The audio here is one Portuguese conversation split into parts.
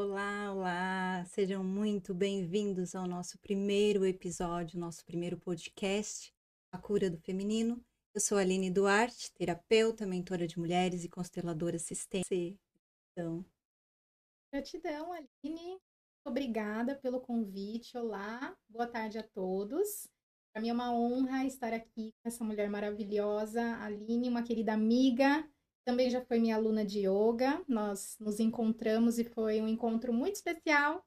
Olá, olá! Sejam muito bem-vindos ao nosso primeiro episódio, nosso primeiro podcast, A Cura do Feminino. Eu sou a Aline Duarte, terapeuta, mentora de mulheres e consteladora sistêmica. Então, Gratidão, Aline. Obrigada pelo convite. Olá, boa tarde a todos. Para mim é uma honra estar aqui com essa mulher maravilhosa, Aline, uma querida amiga. Também já foi minha aluna de yoga. Nós nos encontramos e foi um encontro muito especial.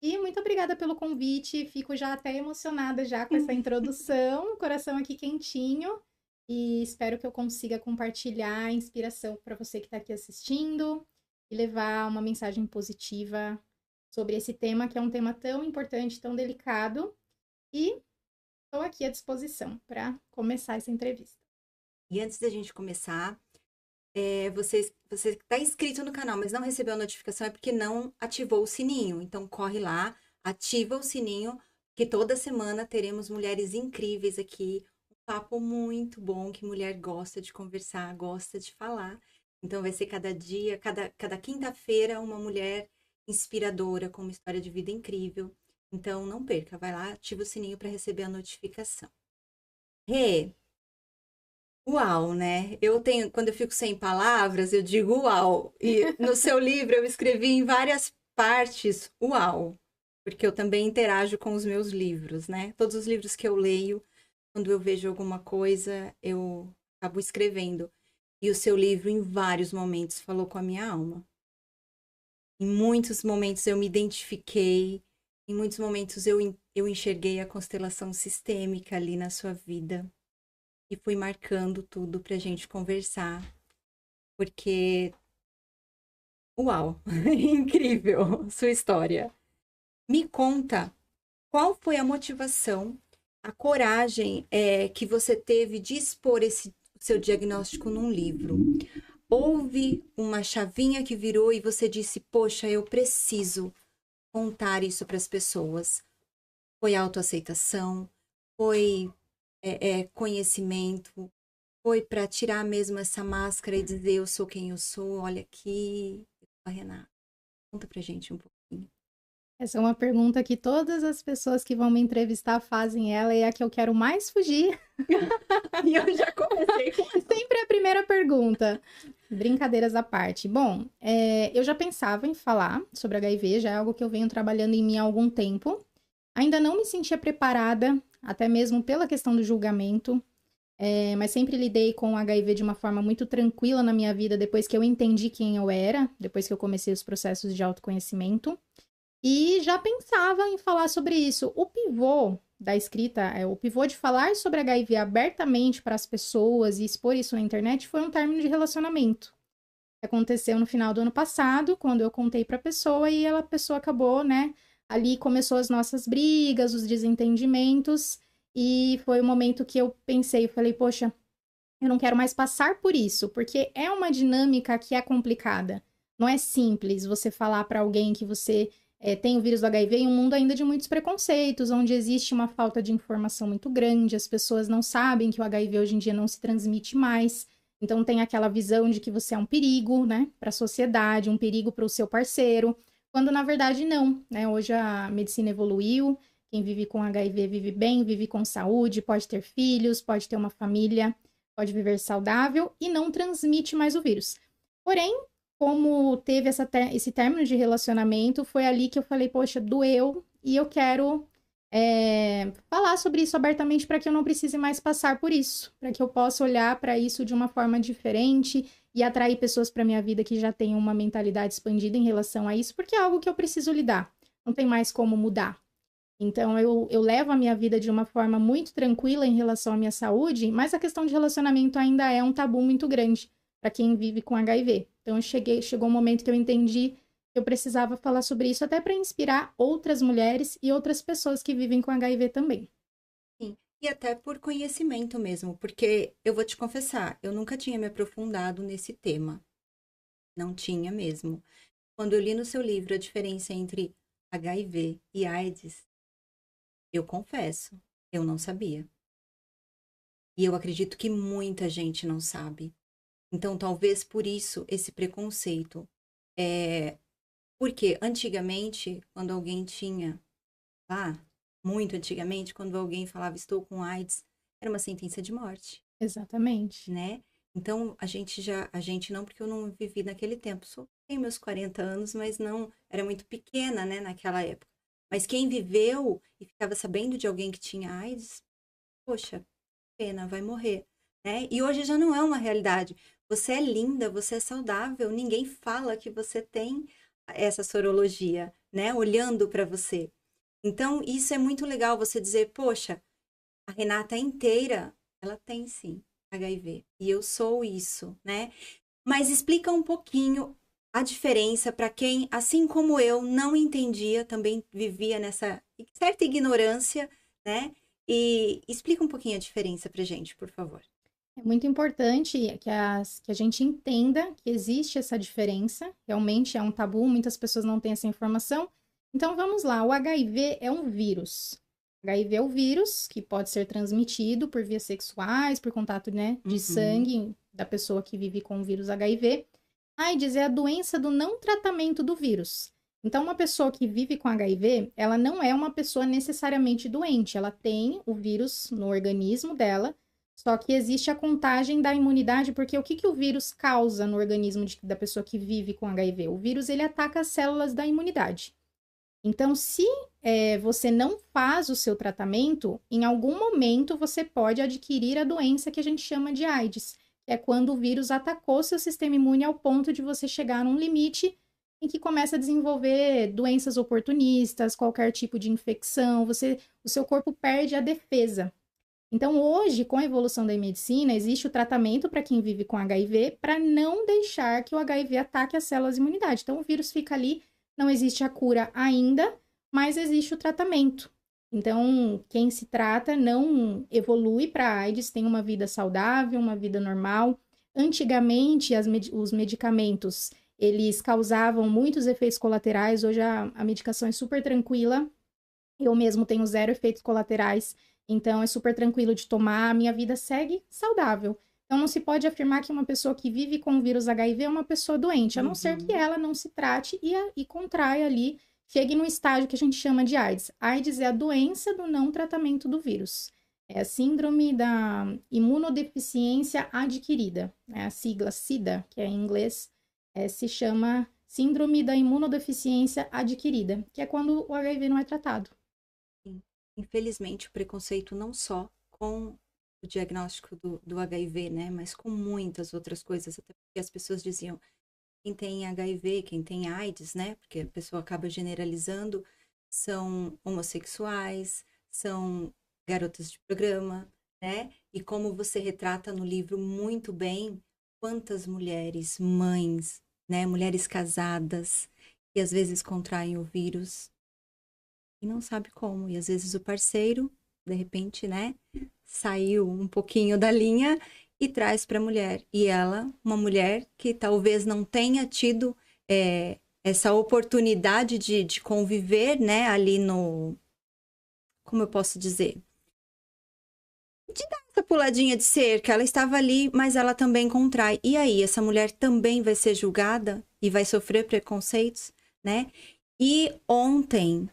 E muito obrigada pelo convite. Fico já até emocionada já com essa introdução, coração aqui quentinho. E espero que eu consiga compartilhar inspiração para você que está aqui assistindo e levar uma mensagem positiva sobre esse tema, que é um tema tão importante, tão delicado. E estou aqui à disposição para começar essa entrevista. e antes da gente começar, você está inscrito no canal, mas não recebeu a notificação, é porque não ativou o sininho. Então, corre lá, ativa o sininho, que toda semana teremos mulheres incríveis aqui. Um papo muito bom, que mulher gosta de conversar, gosta de falar. Então, vai ser cada dia, cada quinta-feira, uma mulher inspiradora, com uma história de vida incrível. Então, não perca, vai lá, ativa o sininho para receber a notificação. Rê, uau, né? Eu tenho, quando eu fico sem palavras, eu digo uau. E no seu livro eu escrevi em várias partes uau, porque eu também interajo com os meus livros, né? Todos os livros que eu leio, quando eu vejo alguma coisa, eu acabo escrevendo. E o seu livro, em vários momentos, falou com a minha alma. Em muitos momentos eu me identifiquei, em muitos momentos eu enxerguei a constelação sistêmica ali na sua vida e fui marcando tudo pra gente conversar, porque uau, incrível sua história. Me conta qual foi a motivação, a coragem que você teve de expor esse seu diagnóstico num livro. Houve uma chavinha que virou e você disse: Poxa, eu preciso contar isso para as pessoas. Foi autoaceitação, foi conhecimento, foi para tirar mesmo essa máscara e dizer: Eu sou quem eu sou, olha aqui, eu sou a Renata. Conta pra gente um pouquinho. Essa é uma pergunta que todas as pessoas que vão me entrevistar fazem ela e é a que eu quero mais fugir. E eu já comecei com Sempre a primeira pergunta. Brincadeiras à parte. Bom, eu já pensava em falar sobre HIV, já é algo que eu venho trabalhando em mim há algum tempo. Ainda não me sentia preparada, até mesmo pela questão do julgamento, mas sempre lidei com o HIV de uma forma muito tranquila na minha vida depois que eu entendi quem eu era, depois que eu comecei os processos de autoconhecimento. E já pensava em falar sobre isso. O pivô da escrita, o pivô de falar sobre HIV abertamente para as pessoas e expor isso na internet foi um término de relacionamento. Aconteceu no final do ano passado, quando eu contei para a pessoa e a pessoa acabou, né? Ali começou as nossas brigas, os desentendimentos, e foi o momento que eu pensei, eu falei, poxa, eu não quero mais passar por isso, porque é uma dinâmica que é complicada. Não é simples você falar para alguém que você tem o vírus do HIV em um mundo ainda de muitos preconceitos, onde existe uma falta de informação muito grande, as pessoas não sabem que o HIV hoje em dia não se transmite mais. Então tem aquela visão de que você é um perigo, né, para a sociedade, um perigo para o seu parceiro, quando na verdade não, né? Hoje a medicina evoluiu, quem vive com HIV vive bem, vive com saúde, pode ter filhos, pode ter uma família, pode viver saudável e não transmite mais o vírus. Porém, como teve esse término de relacionamento, foi ali que eu falei, poxa, doeu e eu quero falar sobre isso abertamente para que eu não precise mais passar por isso, para que eu possa olhar para isso de uma forma diferente e atrair pessoas para minha vida que já tenham uma mentalidade expandida em relação a isso, porque é algo que eu preciso lidar. Não tem mais como mudar. Então, eu levo a minha vida de uma forma muito tranquila em relação à minha saúde, mas a questão de relacionamento ainda é um tabu muito grande para quem vive com HIV. Então, chegou um momento que eu entendi que eu precisava falar sobre isso até para inspirar outras mulheres e outras pessoas que vivem com HIV também. Sim. E até por conhecimento mesmo, porque eu vou te confessar, eu nunca tinha me aprofundado nesse tema. Não tinha mesmo. Quando eu li no seu livro a diferença entre HIV e AIDS, eu confesso, eu não sabia. E eu acredito que muita gente não sabe. Então, talvez por isso esse preconceito. Porque antigamente, quando alguém tinha, muito antigamente, quando alguém falava estou com AIDS, era uma sentença de morte, Exatamente. né? Então, a gente não, porque eu não vivi naquele tempo, tenho meus 40 anos, mas não, era muito pequena, né, naquela época. Mas quem viveu e ficava sabendo de alguém que tinha AIDS, poxa, pena, vai morrer, né? E hoje já não é uma realidade. Você é linda, você é saudável, ninguém fala que você tem essa sorologia, né? Olhando para você. Então, isso é muito legal você dizer, poxa, a Renata é inteira, ela tem sim HIV. E eu sou isso, né? Mas explica um pouquinho a diferença para quem, assim como eu, não entendia, também vivia nessa certa ignorância, né? E explica um pouquinho a diferença pra gente, por favor. É muito importante que a gente entenda que existe essa diferença. Realmente é um tabu, muitas pessoas não têm essa informação. Então vamos lá, o HIV é um vírus. HIV é o vírus que pode ser transmitido por vias sexuais, por contato, né, de Uhum, sangue da pessoa que vive com o vírus HIV. AIDS é a doença do não tratamento do vírus. Então, uma pessoa que vive com HIV, ela não é uma pessoa necessariamente doente, ela tem o vírus no organismo dela, só que existe a contagem da imunidade, porque o que, que o vírus causa no organismo da pessoa que vive com HIV? O vírus, ele ataca as células da imunidade. Então, se você não faz o seu tratamento, em algum momento você pode adquirir a doença que a gente chama de AIDS, que é quando o vírus atacou seu sistema imune ao ponto de você chegar num limite em que começa a desenvolver doenças oportunistas, qualquer tipo de infecção, o seu corpo perde a defesa. Então, hoje, com a evolução da medicina, existe o tratamento para quem vive com HIV para não deixar que o HIV ataque as células de imunidade. Então, o vírus fica ali, não existe a cura ainda, mas existe o tratamento. Então, quem se trata não evolui para AIDS, tem uma vida saudável, uma vida normal. Antigamente, os medicamentos, eles causavam muitos efeitos colaterais, hoje a medicação é super tranquila, eu mesmo tenho zero efeitos colaterais, então é super tranquilo de tomar, a minha vida segue saudável. Então não se pode afirmar que uma pessoa que vive com o vírus HIV é uma pessoa doente, a não ser que uhum. ela não se trate e contraia ali, chegue no estágio que a gente chama de AIDS. AIDS é a doença do não tratamento do vírus. É a síndrome da imunodeficiência adquirida, é a sigla SIDA, que é em inglês, se chama síndrome da imunodeficiência adquirida, que é quando o HIV não é tratado. Sim. Infelizmente, o preconceito não só com o diagnóstico do HIV, né? Mas com muitas outras coisas, até porque as pessoas diziam quem tem HIV, quem tem AIDS, né? Porque a pessoa acaba generalizando, são homossexuais, são garotas de programa, né? E como você retrata no livro muito bem, quantas mulheres, mães, né? Mulheres casadas, que às vezes contraem o vírus e não sabe como. E às vezes o parceiro, de repente, né? Saiu um pouquinho da linha e traz para a mulher. E ela, uma mulher que talvez não tenha tido essa oportunidade de conviver, né, ali no. Como eu posso dizer? De dar essa puladinha de cerca. Ela estava ali, mas ela também contrai. E aí, essa mulher também vai ser julgada e vai sofrer preconceitos, né? E ontem,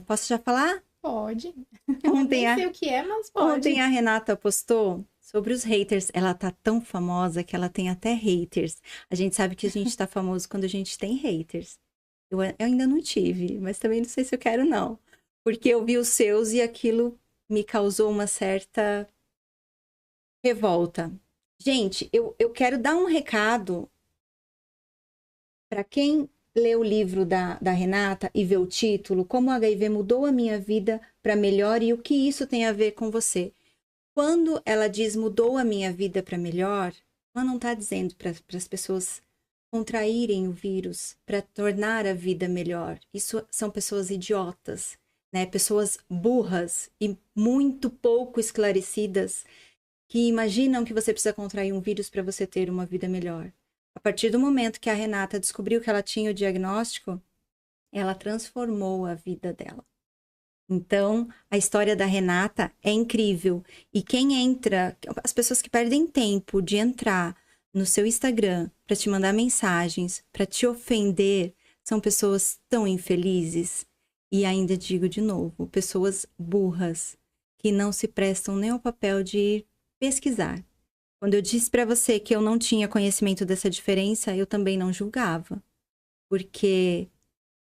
posso já falar? Pode. Ontem Nem a, sei o que é, mas Ontem pode. a Renata postou sobre os haters. Ela tá tão famosa que ela tem até haters. A gente sabe que a gente tá famoso quando a gente tem haters. Eu ainda não tive, mas também não sei se eu quero, não. Porque eu vi os seus e aquilo me causou uma certa revolta. Gente, eu quero dar um recado para quem lê o livro da Renata e vê o título, Como o HIV mudou a minha vida para melhor e o que isso tem a ver com você. Quando ela diz mudou a minha vida para melhor, ela não está dizendo para as pessoas contraírem o vírus para tornar a vida melhor. Isso são pessoas idiotas, né? Pessoas burras e muito pouco esclarecidas que imaginam que você precisa contrair um vírus para você ter uma vida melhor. A partir do momento que a Renata descobriu que ela tinha o diagnóstico, ela transformou a vida dela. Então, a história da Renata é incrível. E quem entra, as pessoas que perdem tempo de entrar no seu Instagram para te mandar mensagens, para te ofender, São pessoas tão infelizes. E ainda digo de novo, pessoas burras, que não se prestam nem ao papel de pesquisar. Quando eu disse para você que eu não tinha conhecimento dessa diferença, eu também não julgava. Porque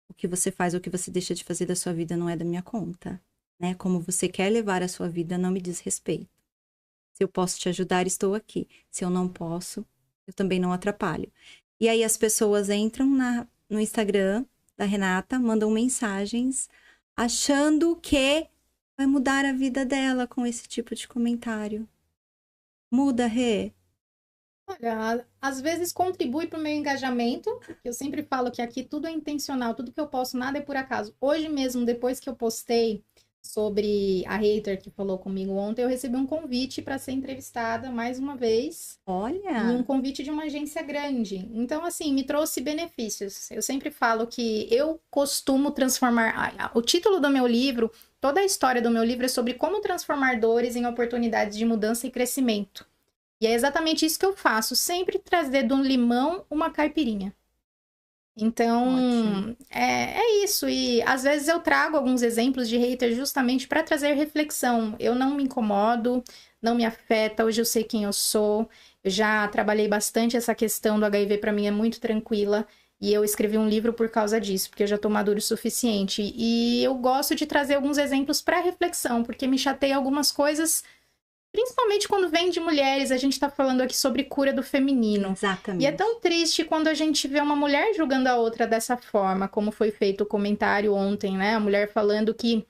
o que você faz ou o que você deixa de fazer da sua vida não é da minha conta, né? Como você quer levar a sua vida não me diz respeito. Se eu posso te ajudar, estou aqui. Se eu não posso, eu também não atrapalho. E aí as pessoas entram no Instagram da Renata, mandam mensagens achando que vai mudar a vida dela com esse tipo de comentário. Muda, Rê? Olha, às vezes contribui para o meu engajamento. Eu sempre falo que aqui tudo é intencional, tudo que eu posto, nada é por acaso. Hoje mesmo, depois que eu postei sobre a hater que falou comigo ontem, eu recebi um convite para ser entrevistada mais uma vez. Olha! E um convite de uma agência grande. Então, assim, me trouxe benefícios. Eu sempre falo que eu costumo transformar. O título do meu livro, toda a história do meu livro é sobre como transformar dores em oportunidades de mudança e crescimento. E é exatamente isso que eu faço, sempre trazer de um limão uma caipirinha. Então, é isso. E às vezes eu trago alguns exemplos de haters justamente para trazer reflexão. Eu não me incomodo, não me afeta. Hoje eu sei quem eu sou. Eu já trabalhei bastante essa questão do HIV, para mim é muito tranquila. E eu escrevi um livro por causa disso, porque eu já tô maduro o suficiente. E eu gosto de trazer alguns exemplos para reflexão, porque me chateia algumas coisas. Principalmente quando vem de mulheres, a gente tá falando aqui sobre cura do feminino. Exatamente. E é tão triste quando a gente vê uma mulher julgando a outra dessa forma, como foi feito o comentário ontem, né? A mulher falando que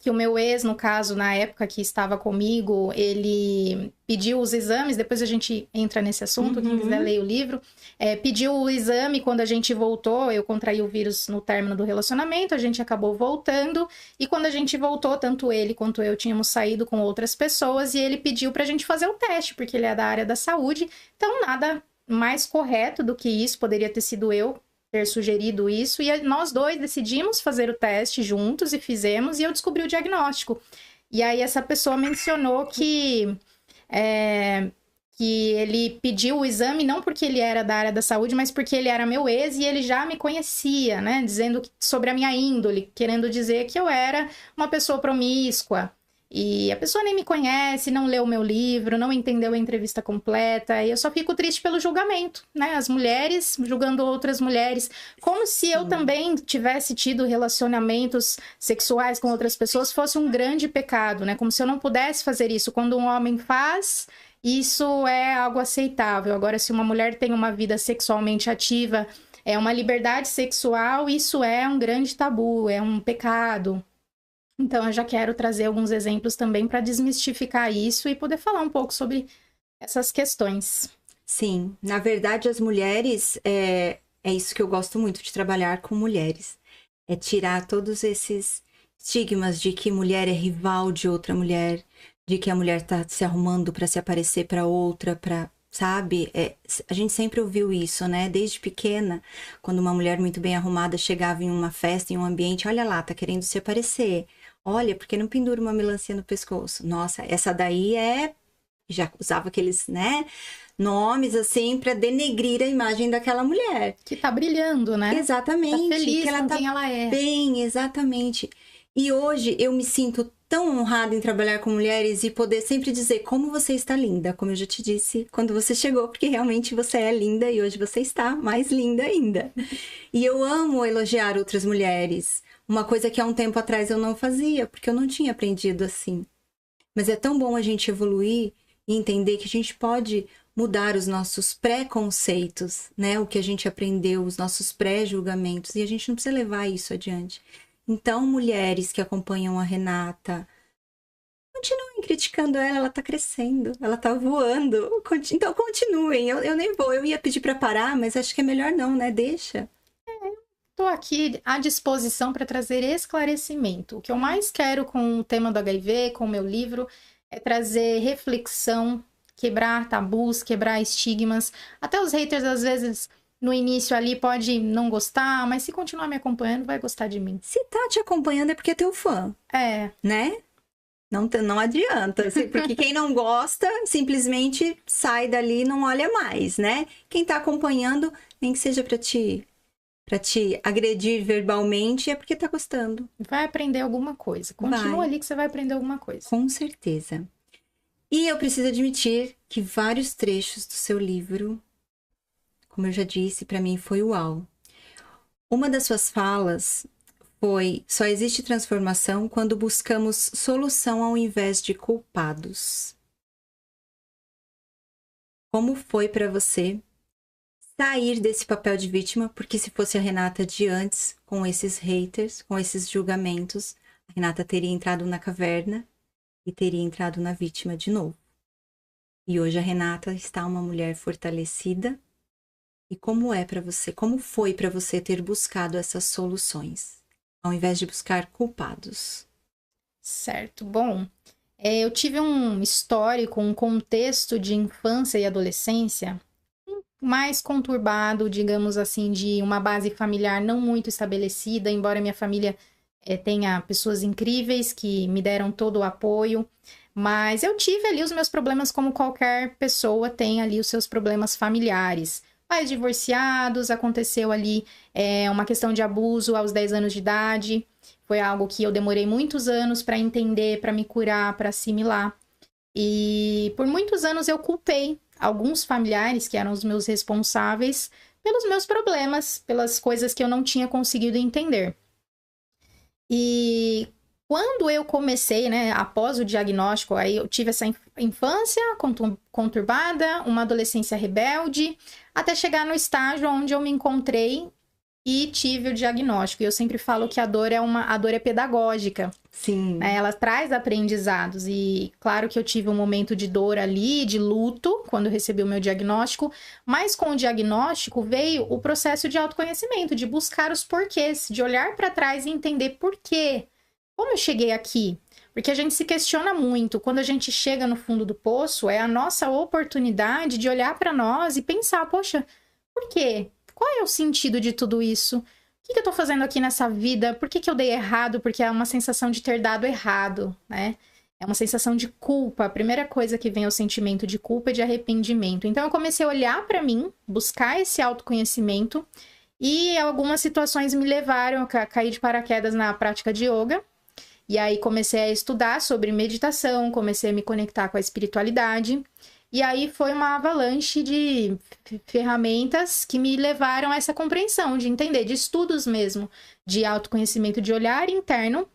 o meu ex, no caso, na época que estava comigo, ele pediu os exames, depois a gente entra nesse assunto, quem quiser ler o livro, pediu o exame quando a gente voltou, eu contraí o vírus no término do relacionamento, a gente acabou voltando, e quando a gente voltou, tanto ele quanto eu tínhamos saído com outras pessoas, e ele pediu pra gente fazer o teste, porque ele é da área da saúde, então nada mais correto do que isso, poderia ter sido eu ter sugerido isso, e nós dois decidimos fazer o teste juntos e fizemos, e eu descobri o diagnóstico. E aí essa pessoa mencionou que ele pediu o exame não porque ele era da área da saúde, mas porque ele era meu ex e ele já me conhecia, né? Dizendo sobre a minha índole, querendo dizer que eu era uma pessoa promíscua. E a pessoa nem me conhece, não leu o meu livro, não entendeu a entrevista completa, e eu só fico triste pelo julgamento, né? As mulheres julgando outras mulheres, como se eu também tivesse tido relacionamentos sexuais com outras pessoas fosse um grande pecado, né? Como se eu não pudesse fazer isso. Quando um homem faz, isso é algo aceitável. Agora, se uma mulher tem uma vida sexualmente ativa, é uma liberdade sexual, isso é um grande tabu, é um pecado. Então, eu já quero trazer alguns exemplos também para desmistificar isso e poder falar um pouco sobre essas questões. Sim, na verdade, as mulheres, é isso que eu gosto muito de trabalhar com mulheres. É tirar todos esses estigmas de que mulher é rival de outra mulher, de que a mulher tá se arrumando para se aparecer para outra, sabe? A gente sempre ouviu isso, né? Desde pequena, quando uma mulher muito bem arrumada chegava em uma festa, em um ambiente, olha lá, tá querendo se aparecer. Olha, por que não pendura uma melancia no pescoço? Nossa, essa daí já usava aqueles, né, nomes assim para denegrir a imagem daquela mulher. Que tá brilhando, né? Exatamente. Tá feliz que ela com tá quem ela é. Bem, exatamente. E hoje eu me sinto tão honrada em trabalhar com mulheres e poder sempre dizer como você está linda, como eu já te disse quando você chegou, porque realmente você é linda e hoje você está mais linda ainda. E eu amo elogiar outras mulheres. Uma coisa que há um tempo atrás eu não fazia, porque eu não tinha aprendido assim. Mas é tão bom a gente evoluir e entender que a gente pode mudar os nossos preconceitos, né? O que a gente aprendeu, os nossos pré-julgamentos, e a gente não precisa levar isso adiante. Então, mulheres que acompanham a Renata, continuem criticando ela tá crescendo, ela tá voando. Então, continuem. Eu nem vou, eu ia pedir para parar, mas acho que é melhor não, né? Deixa. Estou aqui à disposição para trazer esclarecimento. O que eu mais quero com o tema do HIV, com o meu livro, é trazer reflexão, quebrar tabus, quebrar estigmas. Até os haters, às vezes, no início ali, pode não gostar, mas se continuar me acompanhando, vai gostar de mim. Se tá te acompanhando é porque é teu fã. Né? Não adianta, porque quem não gosta simplesmente sai dali e não olha mais, né? Quem tá acompanhando Nem que seja para te agredir verbalmente, é porque tá gostando. Vai aprender alguma coisa. Continua Vai. ali que você vai aprender alguma coisa. Com certeza. E eu preciso admitir que vários trechos do seu livro, como eu já disse, para mim foi uau. Uma das suas falas foi: só existe transformação quando buscamos solução ao invés de culpados. Como foi para você sair desse papel de vítima? Porque se fosse a Renata de antes, com esses haters, com esses julgamentos, a Renata teria entrado na caverna e teria entrado na vítima de novo. E hoje a Renata está uma mulher fortalecida. E como é para você? Como foi para você ter buscado essas soluções, ao invés de buscar culpados? Certo. Bom, eu tive um histórico, um contexto de infância e adolescência mais conturbado, digamos assim, de uma base familiar não muito estabelecida, embora minha família tenha pessoas incríveis que me deram todo o apoio, mas eu tive ali os meus problemas como qualquer pessoa tem ali os seus problemas familiares. Pais divorciados, aconteceu ali uma questão de abuso aos 10 anos de idade, foi algo que eu demorei muitos anos para entender, para me curar, para assimilar. E por muitos anos eu culpei alguns familiares que eram os meus responsáveis pelos meus problemas, pelas coisas que eu não tinha conseguido entender. E quando eu comecei, né, após o diagnóstico, aí eu tive essa infância conturbada, uma adolescência rebelde, até chegar no estágio onde eu me encontrei e tive o diagnóstico. E eu sempre falo que a dor é pedagógica. Sim. Né? Ela traz aprendizados. E claro que eu tive um momento de dor ali, de luto, quando eu recebi o meu diagnóstico. Mas com o diagnóstico veio o processo de autoconhecimento, de buscar os porquês, de olhar para trás e entender por quê. Como eu cheguei aqui? Porque a gente se questiona muito. Quando a gente chega no fundo do poço, é a nossa oportunidade de olhar para nós e pensar, poxa, por quê? Qual é o sentido de tudo isso? O que eu tô fazendo aqui nessa vida? Por que eu dei errado? Porque é uma sensação de ter dado errado, né? É uma sensação de culpa. A primeira coisa que vem é o sentimento de culpa e de arrependimento. Então eu comecei a olhar para mim, buscar esse autoconhecimento e algumas situações me levaram a cair de paraquedas na prática de yoga. E aí comecei a estudar sobre meditação, comecei a me conectar com a espiritualidade. E aí foi uma avalanche de ferramentas que me levaram a essa compreensão, de entender, de estudos mesmo, de autoconhecimento, de olhar interno.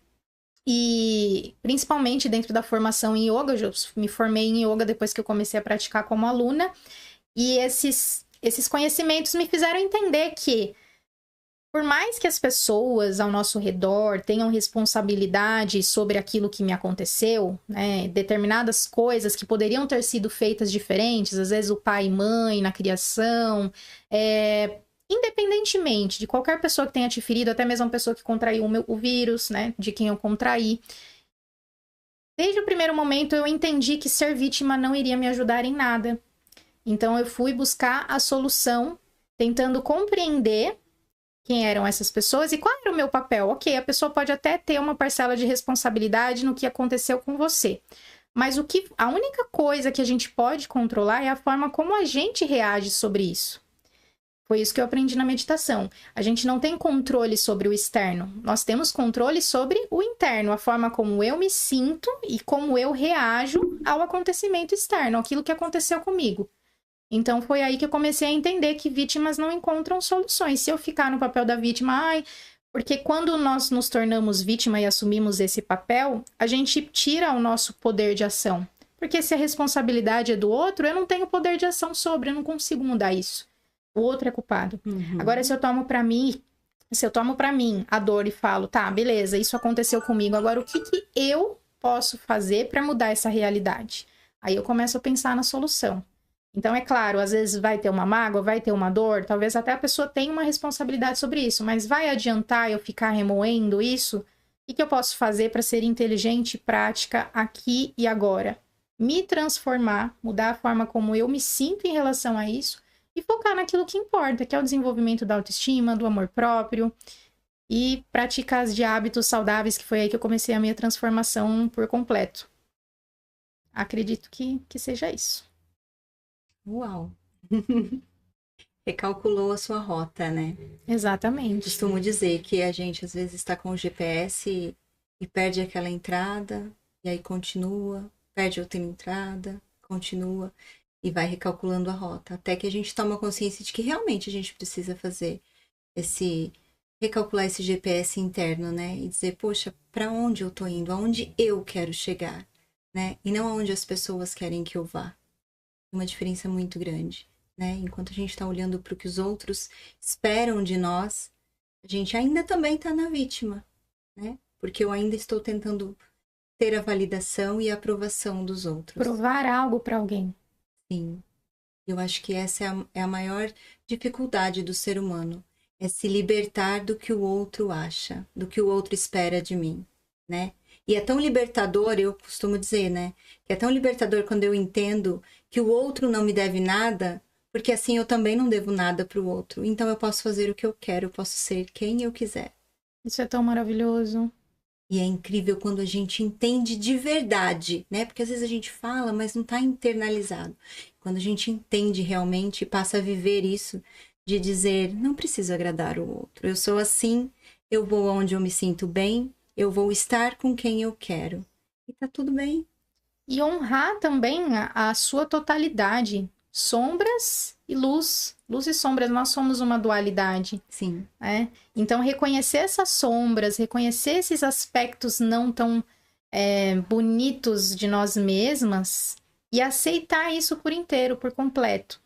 E principalmente dentro da formação em yoga, eu me formei em yoga depois que eu comecei a praticar como aluna. E esses conhecimentos me fizeram entender que por mais que as pessoas ao nosso redor tenham responsabilidade sobre aquilo que me aconteceu, né, determinadas coisas que poderiam ter sido feitas diferentes, às vezes o pai e mãe na criação, independentemente de qualquer pessoa que tenha te ferido, até mesmo uma pessoa que contraiu o vírus, né, de quem eu contraí, desde o primeiro momento eu entendi que ser vítima não iria me ajudar em nada. Então eu fui buscar a solução, tentando compreender quem eram essas pessoas e qual era o meu papel. Ok, a pessoa pode até ter uma parcela de responsabilidade no que aconteceu com você. Mas a única coisa que a gente pode controlar é a forma como a gente reage sobre isso. Foi isso que eu aprendi na meditação. A gente não tem controle sobre o externo. Nós temos controle sobre o interno, a forma como eu me sinto e como eu reajo ao acontecimento externo, aquilo que aconteceu comigo. Então, foi aí que eu comecei a entender que vítimas não encontram soluções. Se eu ficar no papel da vítima, porque quando nós nos tornamos vítima e assumimos esse papel, a gente tira o nosso poder de ação. Porque se a responsabilidade é do outro, eu não tenho poder de ação sobre, eu não consigo mudar isso. O outro é culpado. Uhum. Agora, se eu tomo pra mim a dor e falo, tá, beleza, isso aconteceu comigo, agora o que eu posso fazer para mudar essa realidade? Aí eu começo a pensar na solução. Então, é claro, às vezes vai ter uma mágoa, vai ter uma dor, talvez até a pessoa tenha uma responsabilidade sobre isso, mas vai adiantar eu ficar remoendo isso? O que eu posso fazer para ser inteligente e prática aqui e agora? Me transformar, mudar a forma como eu me sinto em relação a isso e focar naquilo que importa, que é o desenvolvimento da autoestima, do amor próprio e praticar de hábitos saudáveis, que foi aí que eu comecei a minha transformação por completo. Acredito que seja isso. Uau! Recalculou a sua rota, né? Exatamente. Costumo dizer que a gente às vezes está com o GPS e perde aquela entrada, e aí continua, perde outra entrada, continua, e vai recalculando a rota. Até que a gente toma consciência de que realmente a gente precisa fazer esse recalcular esse GPS interno, né? E dizer, poxa, para onde eu tô indo? Aonde eu quero chegar, né? E não aonde as pessoas querem que eu vá. Uma diferença muito grande, né? Enquanto a gente está olhando para o que os outros esperam de nós, a gente ainda também está na vítima, né? Porque eu ainda estou tentando ter a validação e a aprovação dos outros. Provar algo para alguém. Sim. Eu acho que essa é a maior dificuldade do ser humano. É se libertar do que o outro acha, do que o outro espera de mim, né? E é tão libertador, eu costumo dizer, né? Que é tão libertador quando eu entendo que o outro não me deve nada, porque assim eu também não devo nada para o outro. Então eu posso fazer o que eu quero, eu posso ser quem eu quiser. Isso é tão maravilhoso. E é incrível quando a gente entende de verdade, né? Porque às vezes a gente fala, mas não está internalizado. Quando a gente entende realmente e passa a viver isso, de dizer, não preciso agradar o outro. Eu sou assim, eu vou aonde eu me sinto bem, eu vou estar com quem eu quero. E tá tudo bem. E honrar também a sua totalidade. Sombras e luz. Luz e sombras, nós somos uma dualidade. Sim. Né? Então, reconhecer essas sombras, reconhecer esses aspectos não tão bonitos de nós mesmas e aceitar isso por inteiro, por completo.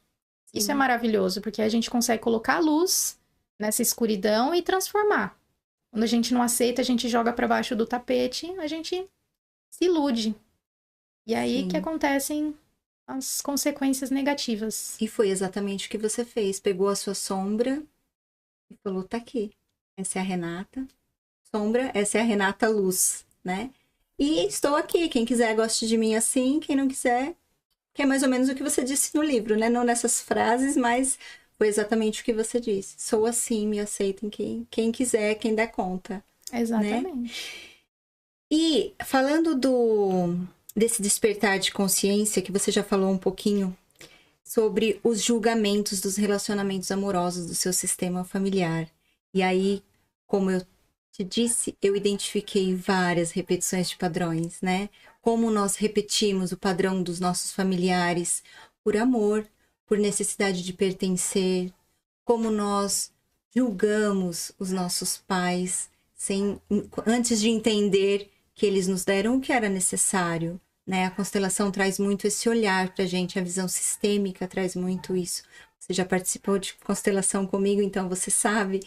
Sim. Isso é maravilhoso, porque a gente consegue colocar luz nessa escuridão e transformar. Quando a gente não aceita, a gente joga para baixo do tapete, a gente se ilude. E aí Sim. que acontecem as consequências negativas. E foi exatamente o que você fez. Pegou a sua sombra e falou, tá aqui. Essa é a Renata. Sombra, essa é a Renata Luz, né? E estou aqui. Quem quiser goste de mim assim, quem não quiser, que é mais ou menos o que você disse no livro, né? Não nessas frases, mas foi exatamente o que você disse. Sou assim, me aceitem quem quiser, quem der conta. Exatamente. Né? E falando desse despertar de consciência, que você já falou um pouquinho, sobre os julgamentos dos relacionamentos amorosos do seu sistema familiar. E aí, como eu te disse, eu identifiquei várias repetições de padrões, né? Como nós repetimos o padrão dos nossos familiares por amor, por necessidade de pertencer, como nós julgamos os nossos pais antes de entender que eles nos deram o que era necessário, né? A constelação traz muito esse olhar para a gente, a visão sistêmica traz muito isso. Você já participou de constelação comigo, então você sabe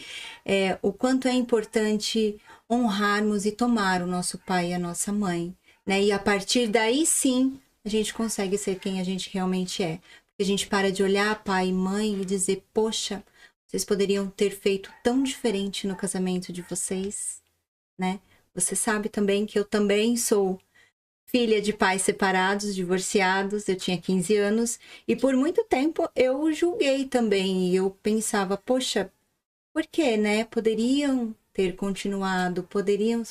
o quanto é importante honrarmos e tomar o nosso pai e a nossa mãe, né? E a partir daí sim a gente consegue ser quem a gente realmente é. Porque a gente para de olhar pai e mãe e dizer, poxa, vocês poderiam ter feito tão diferente no casamento de vocês, né? Você sabe também que eu também sou filha de pais separados, divorciados, eu tinha 15 anos, e por muito tempo eu julguei também, e eu pensava, poxa, por que, né? Poderiam ter continuado,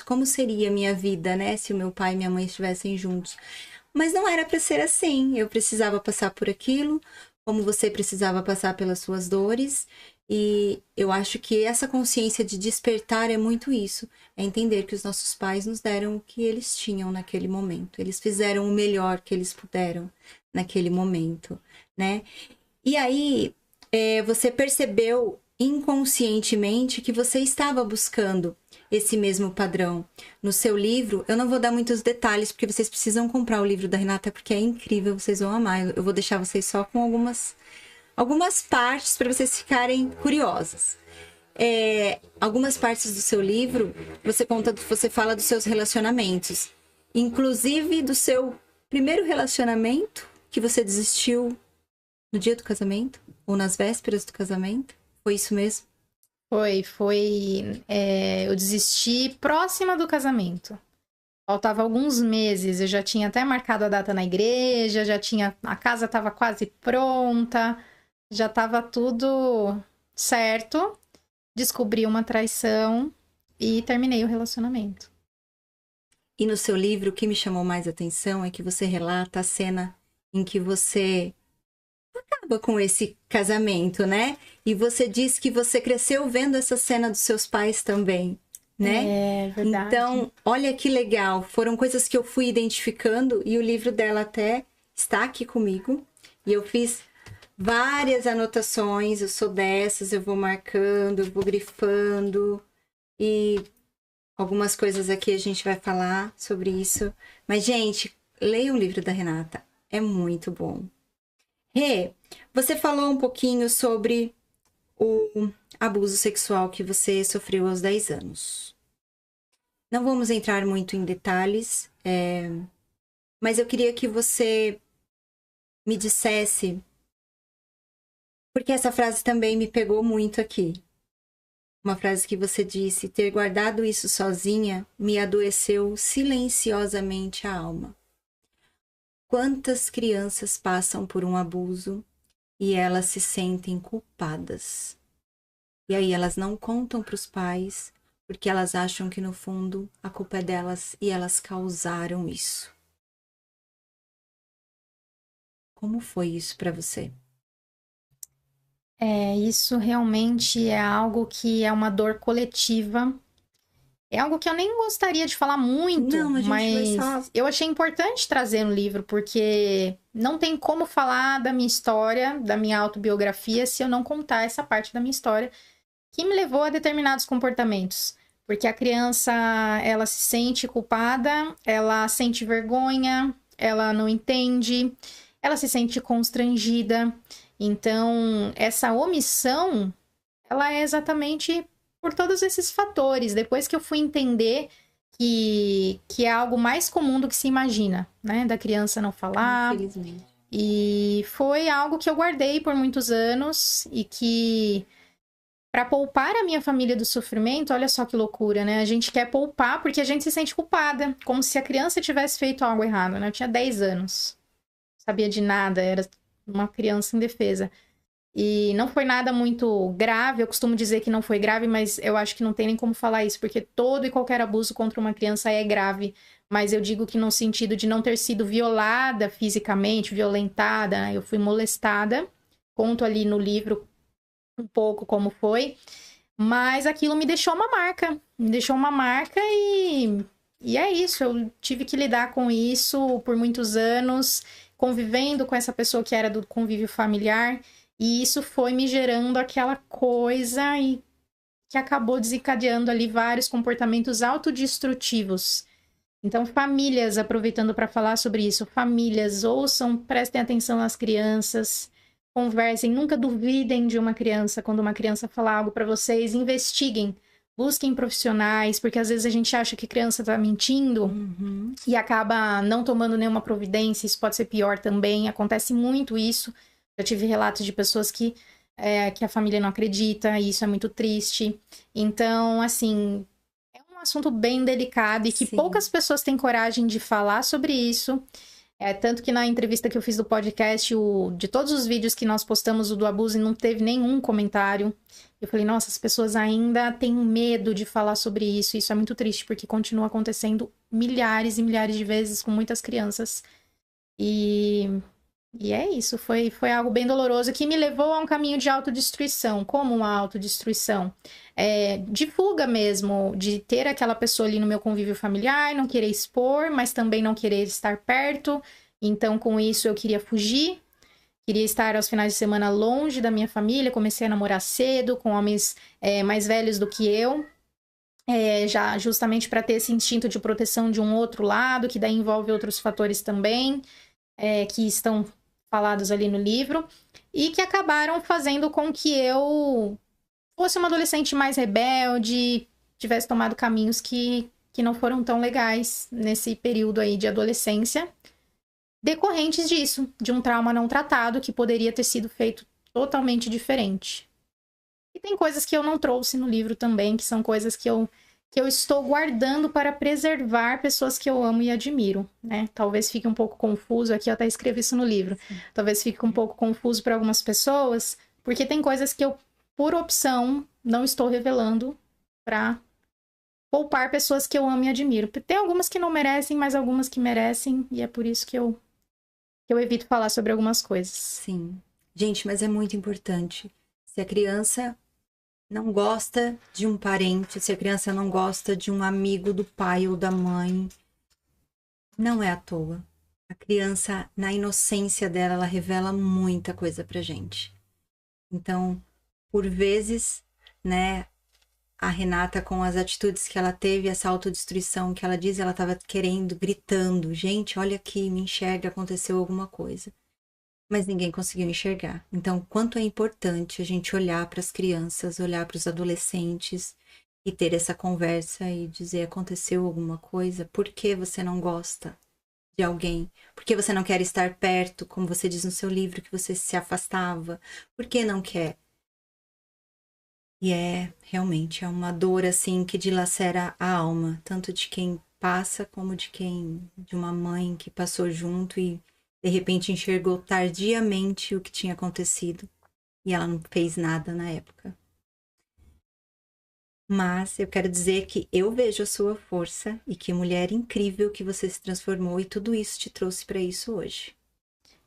como seria a minha vida, né? Se o meu pai e minha mãe estivessem juntos. Mas não era para ser assim, eu precisava passar por aquilo, como você precisava passar pelas suas dores, e eu acho que essa consciência de despertar é muito isso. É entender que os nossos pais nos deram o que eles tinham naquele momento. Eles fizeram o melhor que eles puderam naquele momento, né? E aí, você percebeu inconscientemente que você estava buscando esse mesmo padrão. No seu livro, eu não vou dar muitos detalhes, porque vocês precisam comprar o livro da Renata, porque é incrível, vocês vão amar. Eu vou deixar vocês só com algumas partes para vocês ficarem curiosos. Algumas partes do seu livro, você fala dos seus relacionamentos, inclusive do seu primeiro relacionamento que você desistiu no dia do casamento ou nas vésperas do casamento. Foi isso mesmo? Foi. Eu desisti próxima do casamento. Faltava alguns meses, eu já tinha até marcado a data na igreja, a casa estava quase pronta, já estava tudo certo. Descobri uma traição e terminei o relacionamento. E no seu livro, o que me chamou mais atenção é que você relata a cena em que você acaba com esse casamento, né? E você disse que você cresceu vendo essa cena dos seus pais também, né? É verdade. Então, olha que legal. Foram coisas que eu fui identificando e o livro dela até está aqui comigo. E eu fiz várias anotações, eu sou dessas, eu vou marcando, eu vou grifando. E algumas coisas aqui a gente vai falar sobre isso. Mas, gente, leia o livro da Renata. É muito bom. Rê, você falou um pouquinho sobre o abuso sexual que você sofreu aos 10 anos. Não vamos entrar muito em detalhes, mas eu queria que você me dissesse, porque essa frase também me pegou muito aqui. Uma frase que você disse: ter guardado isso sozinha me adoeceu silenciosamente a alma. Quantas crianças passam por um abuso e elas se sentem culpadas? E aí elas não contam para os pais, porque elas acham que no fundo a culpa é delas e elas causaram isso. Como foi isso para você? Isso realmente é algo que é uma dor coletiva. É algo que eu nem gostaria de falar muito, Não, a gente mas vai só... eu achei importante trazer no livro, porque não tem como falar da minha história, da minha autobiografia, se eu não contar essa parte da minha história que me levou a determinados comportamentos. Porque a criança, ela se sente culpada, ela sente vergonha, ela não entende, ela se sente constrangida. Então, essa omissão, ela é exatamente por todos esses fatores. Depois que eu fui entender que é algo mais comum do que se imagina, né? Da criança não falar. Infelizmente. E foi algo que eu guardei por muitos anos e que, para poupar a minha família do sofrimento, olha só que loucura, né? A gente quer poupar porque a gente se sente culpada, como se a criança tivesse feito algo errado, né? Eu tinha 10 anos, não sabia de nada, era uma criança indefesa. E não foi nada muito grave, eu costumo dizer que não foi grave, mas eu acho que não tem nem como falar isso, porque todo e qualquer abuso contra uma criança é grave. Mas eu digo que no sentido de não ter sido violada fisicamente, violentada, né? Eu fui molestada. Conto ali no livro um pouco como foi, mas aquilo me deixou uma marca. Me deixou uma marca e é isso. Eu tive que lidar com isso por muitos anos, convivendo com essa pessoa que era do convívio familiar. E isso foi me gerando aquela coisa e que acabou desencadeando ali vários comportamentos autodestrutivos. Então, famílias, aproveitando para falar sobre isso, famílias, ouçam, prestem atenção às crianças, conversem, nunca duvidem de uma criança quando uma criança falar algo para vocês, investiguem, busquem profissionais, porque às vezes a gente acha que criança está mentindo e acaba não tomando nenhuma providência, isso pode ser pior também, acontece muito isso. Eu tive relatos de pessoas que a família não acredita, e isso é muito triste. Então, assim, é um assunto bem delicado e que Sim. poucas pessoas têm coragem de falar sobre isso. Tanto que na entrevista que eu fiz do podcast, de todos os vídeos que nós postamos, o do abuso, não teve nenhum comentário. Eu falei, nossa, as pessoas ainda têm medo de falar sobre isso. Isso é muito triste, porque continua acontecendo milhares e milhares de vezes com muitas crianças. E é isso, foi algo bem doloroso que me levou a um caminho de autodestruição. Como uma autodestruição? De fuga mesmo, de ter aquela pessoa ali no meu convívio familiar, não querer expor, mas também não querer estar perto. Então, com isso, eu queria fugir, queria estar aos finais de semana longe da minha família. Comecei a namorar cedo, com homens mais velhos do que eu. Já justamente para ter esse instinto de proteção de um outro lado, que daí envolve outros fatores também, que estão falados ali no livro, e que acabaram fazendo com que eu fosse uma adolescente mais rebelde, tivesse tomado caminhos que não foram tão legais nesse período aí de adolescência, decorrentes disso, de um trauma não tratado que poderia ter sido feito totalmente diferente. E tem coisas que eu não trouxe no livro também, que são coisas que eu estou guardando para preservar pessoas que eu amo e admiro, né? Talvez fique um pouco confuso, aqui eu até escrevi isso no livro, talvez fique um pouco confuso para algumas pessoas, porque tem coisas que eu, por opção, não estou revelando para poupar pessoas que eu amo e admiro. Tem algumas que não merecem, mas algumas que merecem, e é por isso que eu evito falar sobre algumas coisas. Sim. Gente, mas é muito importante. Se a criança não gosta de um parente, se a criança não gosta de um amigo do pai ou da mãe, não é à toa. A criança, na inocência dela, ela revela muita coisa pra gente. Então, por vezes, né, a Renata, com as atitudes que ela teve, essa autodestruição que ela diz, ela estava querendo, gritando, gente, olha aqui, me enxerga, aconteceu alguma coisa. Mas ninguém conseguiu enxergar. Então, quanto é importante a gente olhar para as crianças, olhar para os adolescentes e ter essa conversa e dizer, aconteceu alguma coisa? Por que você não gosta de alguém? Por que você não quer estar perto, como você diz no seu livro, que você se afastava? Por que não quer? E realmente, é uma dor, assim, que dilacera a alma, tanto de quem passa, como de uma mãe que passou junto e, de repente, enxergou tardiamente o que tinha acontecido. E ela não fez nada na época. Mas eu quero dizer que eu vejo a sua força e que mulher incrível que você se transformou e tudo isso te trouxe para isso hoje.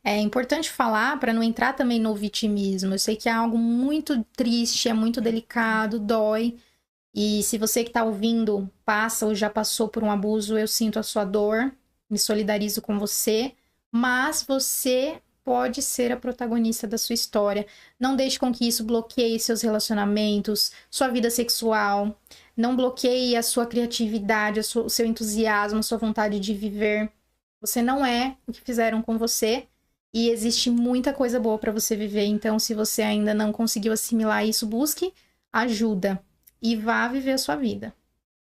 É importante falar para não entrar também no vitimismo. Eu sei que é algo muito triste, é muito delicado, dói. E se você que está ouvindo passa ou já passou por um abuso, eu sinto a sua dor, me solidarizo com você, mas você pode ser a protagonista da sua história. Não deixe com que isso bloqueie seus relacionamentos, sua vida sexual, não bloqueie a sua criatividade, o seu entusiasmo, a sua vontade de viver. Você não é o que fizeram com você e existe muita coisa boa para você viver. Então, se você ainda não conseguiu assimilar isso, busque ajuda. E vá viver a sua vida.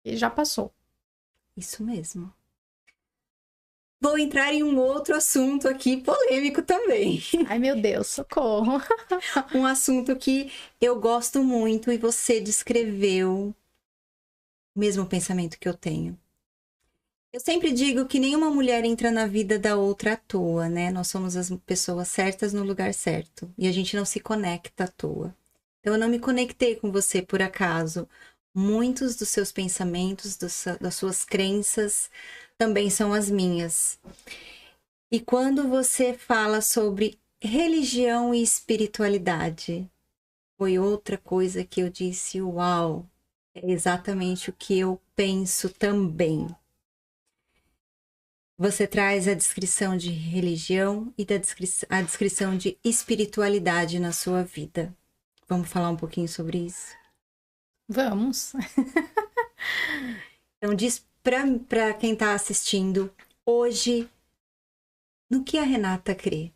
E já passou. Isso mesmo. Vou entrar em um outro assunto aqui, polêmico também. Ai, meu Deus, socorro. Um assunto que eu gosto muito e você descreveu o mesmo pensamento que eu tenho. Eu sempre digo que nenhuma mulher entra na vida da outra à toa, né? Nós somos as pessoas certas no lugar certo. E a gente não se conecta à toa. Então, eu não me conectei com você por acaso. Muitos dos seus pensamentos, das suas crenças, também são as minhas. E quando você fala sobre religião e espiritualidade, foi outra coisa que eu disse, uau, é exatamente o que eu penso também. Você traz a descrição de religião e a descrição de espiritualidade na sua vida. Vamos falar um pouquinho sobre isso? Vamos. Então, diz para quem está assistindo hoje, no que a Renata crê.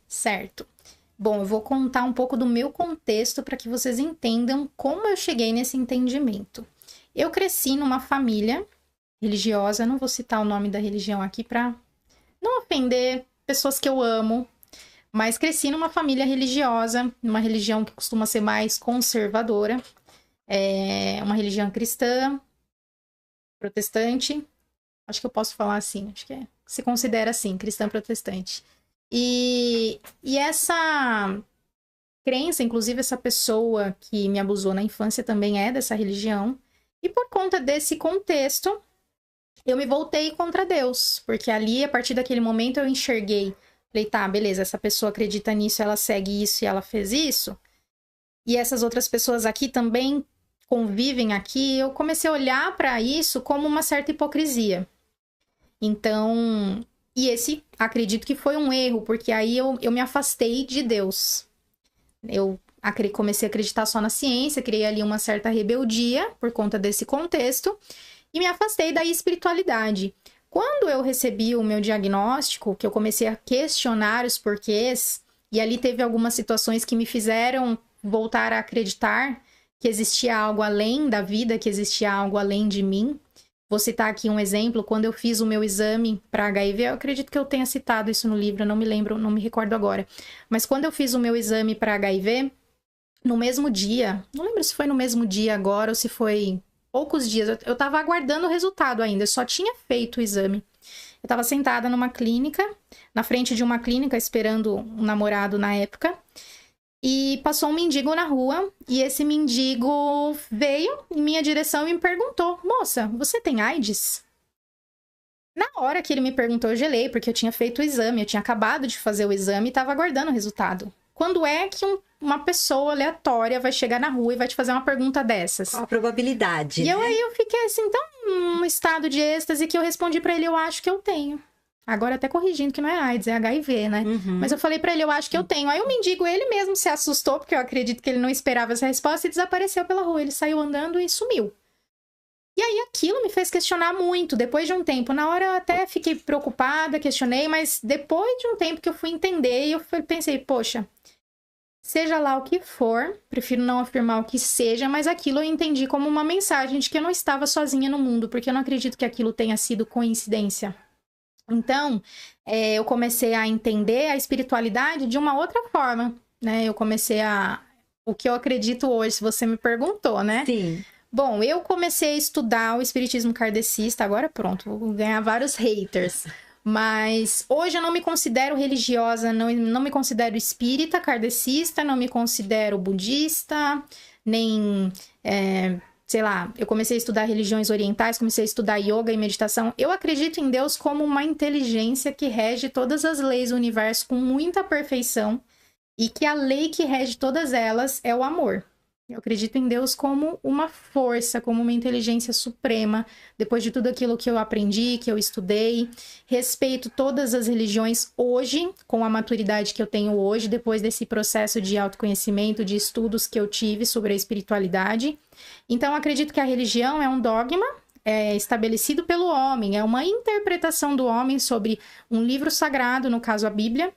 Certo. Bom, eu vou contar um pouco do meu contexto para que vocês entendam como eu cheguei nesse entendimento. Eu cresci numa família religiosa, não vou citar o nome da religião aqui para não ofender pessoas que eu amo, mas cresci numa família religiosa, uma religião que costuma ser mais conservadora, é uma religião cristã, protestante, acho que eu posso falar assim, acho que se considera assim, cristã protestante. E essa crença, inclusive essa pessoa que me abusou na infância também é dessa religião, e por conta desse contexto, eu me voltei contra Deus, porque ali, a partir daquele momento, eu enxerguei. Falei, tá, beleza, essa pessoa acredita nisso, ela segue isso e ela fez isso. E essas outras pessoas aqui também convivem aqui. Eu comecei a olhar para isso como uma certa hipocrisia. Então, e esse acredito que foi um erro, porque aí eu me afastei de Deus. Eu comecei a acreditar só na ciência, criei ali uma certa rebeldia por conta desse contexto. E me afastei da espiritualidade. Quando eu recebi o meu diagnóstico, que eu comecei a questionar os porquês, e ali teve algumas situações que me fizeram voltar a acreditar que existia algo além da vida, que existia algo além de mim. Vou citar aqui um exemplo. Quando eu fiz o meu exame para HIV, eu acredito que eu tenha citado isso no livro, eu não me lembro, não me recordo agora. Mas quando eu fiz o meu exame para HIV, no mesmo dia, não lembro se foi no mesmo dia agora ou se foi poucos dias, eu tava aguardando o resultado ainda, eu só tinha feito o exame. Eu tava sentada numa clínica, na frente de uma clínica, esperando um namorado na época, e passou um mendigo na rua, e esse mendigo veio em minha direção e me perguntou, moça, você tem AIDS? Na hora que ele me perguntou, eu gelei, porque eu tinha feito o exame, eu tinha acabado de fazer o exame e estava aguardando o resultado. Quando é que uma pessoa aleatória vai chegar na rua e vai te fazer uma pergunta dessas? Qual a probabilidade, E né? aí eu fiquei assim, tão num estado de êxtase que eu respondi pra ele, eu acho que eu tenho. Agora até corrigindo que não é AIDS, é HIV, né? Uhum. Mas eu falei pra ele, eu acho que eu tenho. Aí o mendigo, ele mesmo se assustou, porque eu acredito que ele não esperava essa resposta e desapareceu pela rua. Ele saiu andando e sumiu. E aí aquilo me fez questionar muito, depois de um tempo. Na hora eu até fiquei preocupada, questionei, mas depois de um tempo que eu fui entender, eu pensei, poxa, seja lá o que for, prefiro não afirmar o que seja, mas aquilo eu entendi como uma mensagem de que eu não estava sozinha no mundo, porque eu não acredito que aquilo tenha sido coincidência. Então, eu comecei a entender a espiritualidade de uma outra forma, né? Eu comecei o que eu acredito hoje, se você me perguntou, né? Sim. Bom, eu comecei a estudar o espiritismo kardecista, agora pronto, vou ganhar vários haters. Mas hoje eu não me considero religiosa, não me considero espírita, kardecista, não me considero budista, nem, sei lá, eu comecei a estudar religiões orientais, comecei a estudar yoga e meditação. Eu acredito em Deus como uma inteligência que rege todas as leis do universo com muita perfeição e que a lei que rege todas elas é o amor. Eu acredito em Deus como uma força, como uma inteligência suprema. Depois de tudo aquilo que eu aprendi, que eu estudei, respeito todas as religiões hoje, com a maturidade que eu tenho hoje, depois desse processo de autoconhecimento, de estudos que eu tive sobre a espiritualidade. Então, acredito que a religião é um dogma estabelecido pelo homem, é uma interpretação do homem sobre um livro sagrado, no caso a Bíblia.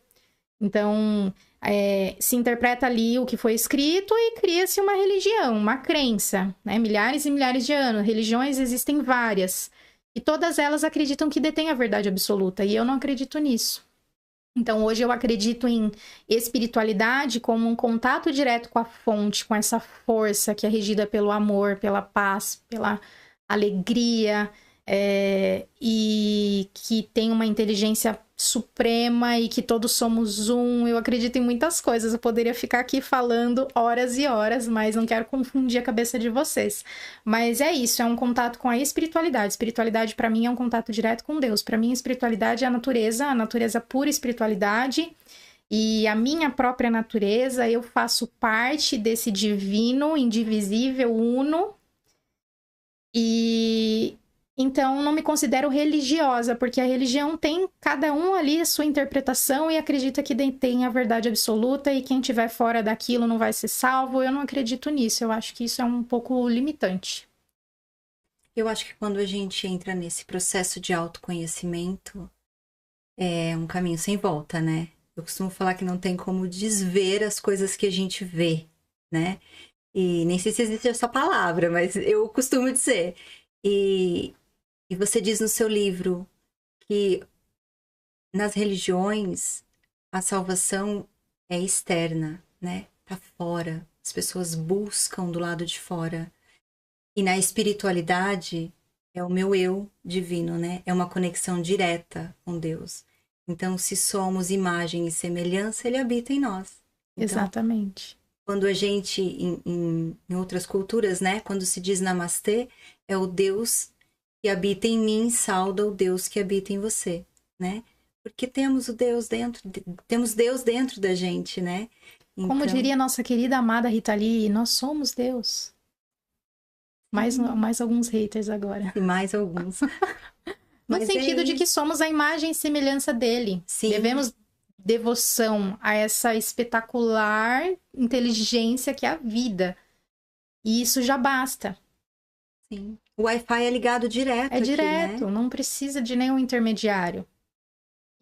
Então, se interpreta ali o que foi escrito e cria-se uma religião, uma crença, né? Milhares e milhares de anos. Religiões existem várias. E todas elas acreditam que detêm a verdade absoluta. E eu não acredito nisso. Então, hoje eu acredito em espiritualidade como um contato direto com a fonte, com essa força que é regida pelo amor, pela paz, pela alegria, e que tem uma inteligência suprema e que todos somos um. Eu acredito em muitas coisas. Eu poderia ficar aqui falando horas e horas, mas não quero confundir a cabeça de vocês. Mas é isso, é um contato com a espiritualidade. Espiritualidade para mim é um contato direto com Deus. Para mim, a espiritualidade é a natureza pura espiritualidade. E a minha própria natureza, eu faço parte desse divino, indivisível, uno. E então não me considero religiosa, porque a religião tem cada um ali a sua interpretação e acredita que tem a verdade absoluta e quem estiver fora daquilo não vai ser salvo. Eu não acredito nisso, eu acho que isso é um pouco limitante. Eu acho que quando a gente entra nesse processo de autoconhecimento, é um caminho sem volta, né? Eu costumo falar que não tem como desver as coisas que a gente vê, né? E nem sei se existe essa palavra, mas eu costumo dizer. E você diz no seu livro que nas religiões a salvação é externa, né? Tá fora. As pessoas buscam do lado de fora. E na espiritualidade é o meu eu divino, né? É uma conexão direta com Deus. Então, se somos imagem e semelhança, ele habita em nós. Então, exatamente. Quando a gente, em outras culturas, né? Quando se diz namastê, é o Deus que habita em mim, sauda o Deus que habita em você, né? Porque temos o Deus dentro, temos Deus dentro da gente, né? Então, como diria nossa querida amada Rita Lee, nós somos Deus. Mais alguns haters agora. E mais alguns. No sentido de que somos a imagem e semelhança dele. Sim. Devemos devoção a essa espetacular inteligência que é a vida. E isso já basta. Sim. O Wi-Fi é ligado direto. É aqui, direto, né? não precisa de nenhum intermediário.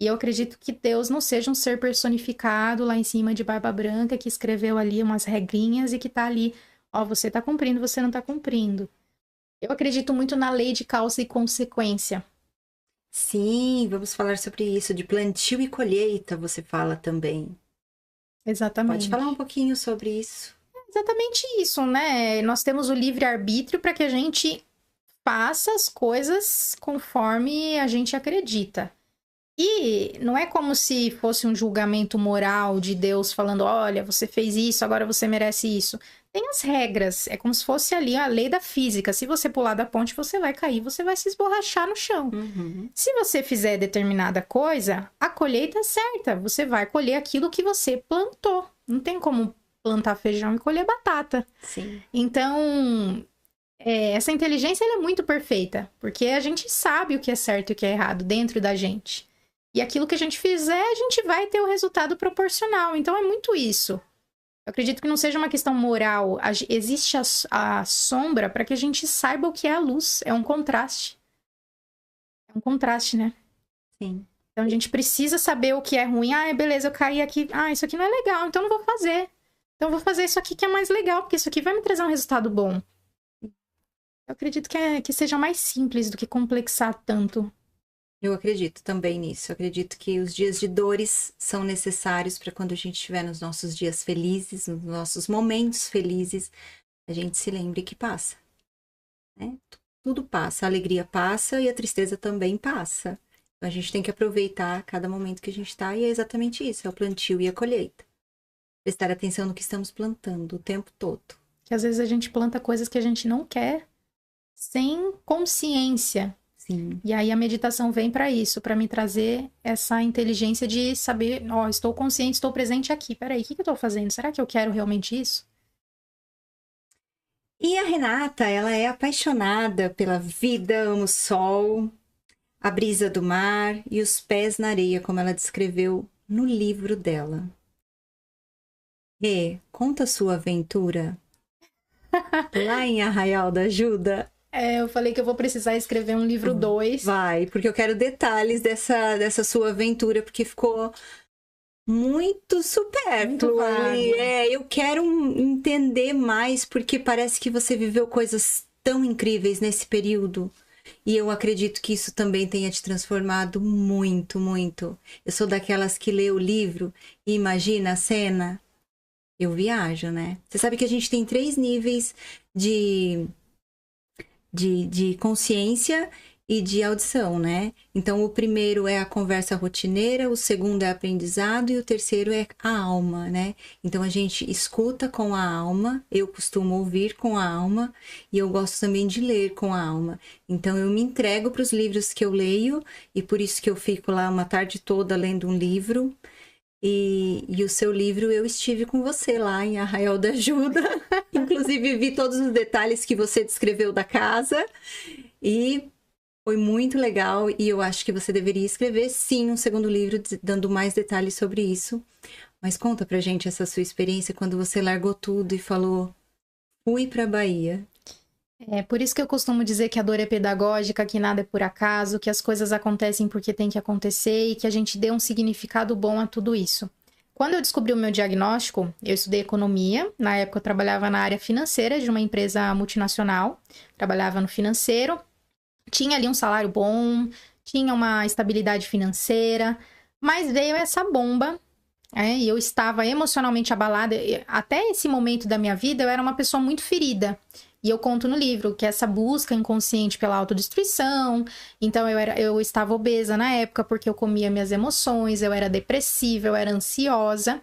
E eu acredito que Deus não seja um ser personificado lá em cima de barba branca que escreveu ali umas regrinhas e que tá ali, ó, você tá cumprindo, você não tá cumprindo. Eu acredito muito na lei de causa e consequência. Sim, vamos falar sobre isso, de plantio e colheita, você fala também. Exatamente. Pode falar um pouquinho sobre isso? Exatamente isso, né? Nós temos o livre-arbítrio para que a gente faça as coisas conforme a gente acredita. E não é como se fosse um julgamento moral de Deus falando, olha, você fez isso, agora você merece isso. Tem as regras, é como se fosse ali a lei da física. Se você pular da ponte, você vai cair, você vai se esborrachar no chão. Se você fizer determinada coisa, a colheita é certa. Você vai colher aquilo que você plantou. Não tem como plantar feijão e colher batata. Sim. Então, essa inteligência ela é muito perfeita, porque a gente sabe o que é certo e o que é errado dentro da gente. E aquilo que a gente fizer, a gente vai ter o resultado proporcional. Então, é muito isso. Eu acredito que não seja uma questão moral. Existe a sombra para que a gente saiba o que é a luz. É um contraste. É um contraste, né? Sim. Então, a gente precisa saber o que é ruim. Ah, beleza, eu caí aqui. Ah, isso aqui não é legal, então não vou fazer. Então, eu vou fazer isso aqui que é mais legal, porque isso aqui vai me trazer um resultado bom. Eu acredito que seja mais simples do que complexar tanto. Eu acredito também nisso. Eu acredito que os dias de dores são necessários para quando a gente estiver nos nossos dias felizes, nos nossos momentos felizes, a gente se lembre que passa. Né? Tudo passa, a alegria passa e a tristeza também passa. Então a gente tem que aproveitar cada momento que a gente está e é exatamente isso, é o plantio e a colheita. Prestar atenção no que estamos plantando o tempo todo. Que às vezes a gente planta coisas que a gente não quer sem consciência. Sim. E aí a meditação vem para isso, para me trazer essa inteligência de saber, ó, estou consciente, estou presente aqui. Peraí, o que eu estou fazendo? Será que eu quero realmente isso? E a Renata, ela é apaixonada pela vida, ama o sol, a brisa do mar e os pés na areia, como ela descreveu no livro dela. Rê, conta a sua aventura lá em Arraial da Ajuda. Eu falei que eu vou precisar escrever um livro 2. Vai, porque eu quero detalhes dessa sua aventura, porque ficou muito supérfluo ali. Eu quero entender mais, porque parece que você viveu coisas tão incríveis nesse período. E eu acredito que isso também tenha te transformado muito, muito. Eu sou daquelas que lê o livro e imagina a cena. Eu viajo, né? Você sabe que a gente tem 3 níveis de consciência e de audição, né? Então, o primeiro é a conversa rotineira, o segundo é aprendizado e o terceiro é a alma, né? Então, a gente escuta com a alma, eu costumo ouvir com a alma e eu gosto também de ler com a alma. Então, eu me entrego para os livros que eu leio e por isso que eu fico lá uma tarde toda lendo um livro. E o seu livro, eu estive com você lá em Arraial da Ajuda. Inclusive, vi todos os detalhes que você descreveu da casa. E foi muito legal. E eu acho que você deveria escrever, sim, um segundo livro, dando mais detalhes sobre isso. Mas conta pra gente essa sua experiência quando você largou tudo e falou, fui pra Bahia. É por isso que eu costumo dizer que a dor é pedagógica, que nada é por acaso, que as coisas acontecem porque tem que acontecer e que a gente dê um significado bom a tudo isso. Quando eu descobri o meu diagnóstico, eu estudei economia. Na época eu trabalhava na área financeira de uma empresa multinacional. Trabalhava no financeiro. Tinha ali um salário bom, tinha uma estabilidade financeira. Mas veio essa bomba, e eu estava emocionalmente abalada. Até esse momento da minha vida eu era uma pessoa muito ferida. E eu conto no livro que essa busca inconsciente pela autodestruição. Então, eu estava obesa na época porque eu comia minhas emoções, eu era depressiva, eu era ansiosa.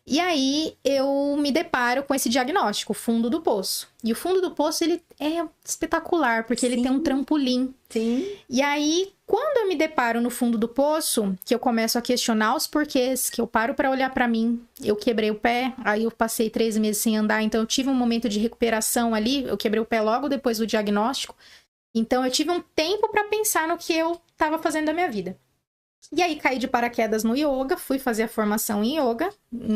E aí, eu me deparo com esse diagnóstico, fundo do poço. E o fundo do poço, ele é espetacular, porque ele tem um trampolim. Sim. E aí, quando eu me deparo no fundo do poço, que eu começo a questionar os porquês, que eu paro para olhar para mim, eu quebrei o pé, aí eu passei 3 meses sem andar, então eu tive um momento de recuperação ali, eu quebrei o pé logo depois do diagnóstico, então eu tive um tempo para pensar no que eu estava fazendo da minha vida. E aí caí de paraquedas no yoga, fui fazer a formação em yoga,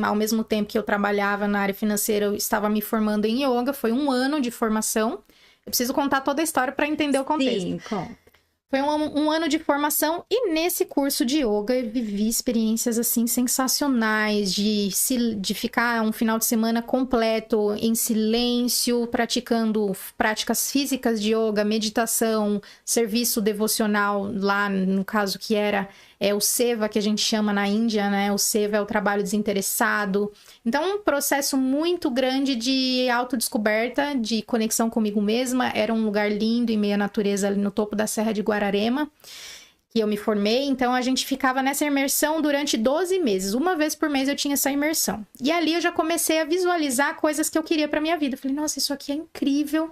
ao mesmo tempo que eu trabalhava na área financeira, eu estava me formando em yoga, foi 1 ano de formação. Eu preciso contar toda a história para entender o contexto. Sim, conta. Foi um ano de formação e nesse curso de yoga eu vivi experiências assim sensacionais de ficar um final de semana completo em silêncio, praticando práticas físicas de yoga, meditação, serviço devocional lá, no caso que era o seva, que a gente chama na Índia, né? O seva é o trabalho desinteressado. Então, um processo muito grande de autodescoberta, de conexão comigo mesma. Era um lugar lindo, em meio à natureza, ali no topo da Serra de Guararema. que eu me formei, então a gente ficava nessa imersão durante 12 meses. Uma vez por mês eu tinha essa imersão. E ali eu já comecei a visualizar coisas que eu queria para minha vida. Eu falei, nossa, isso aqui é incrível.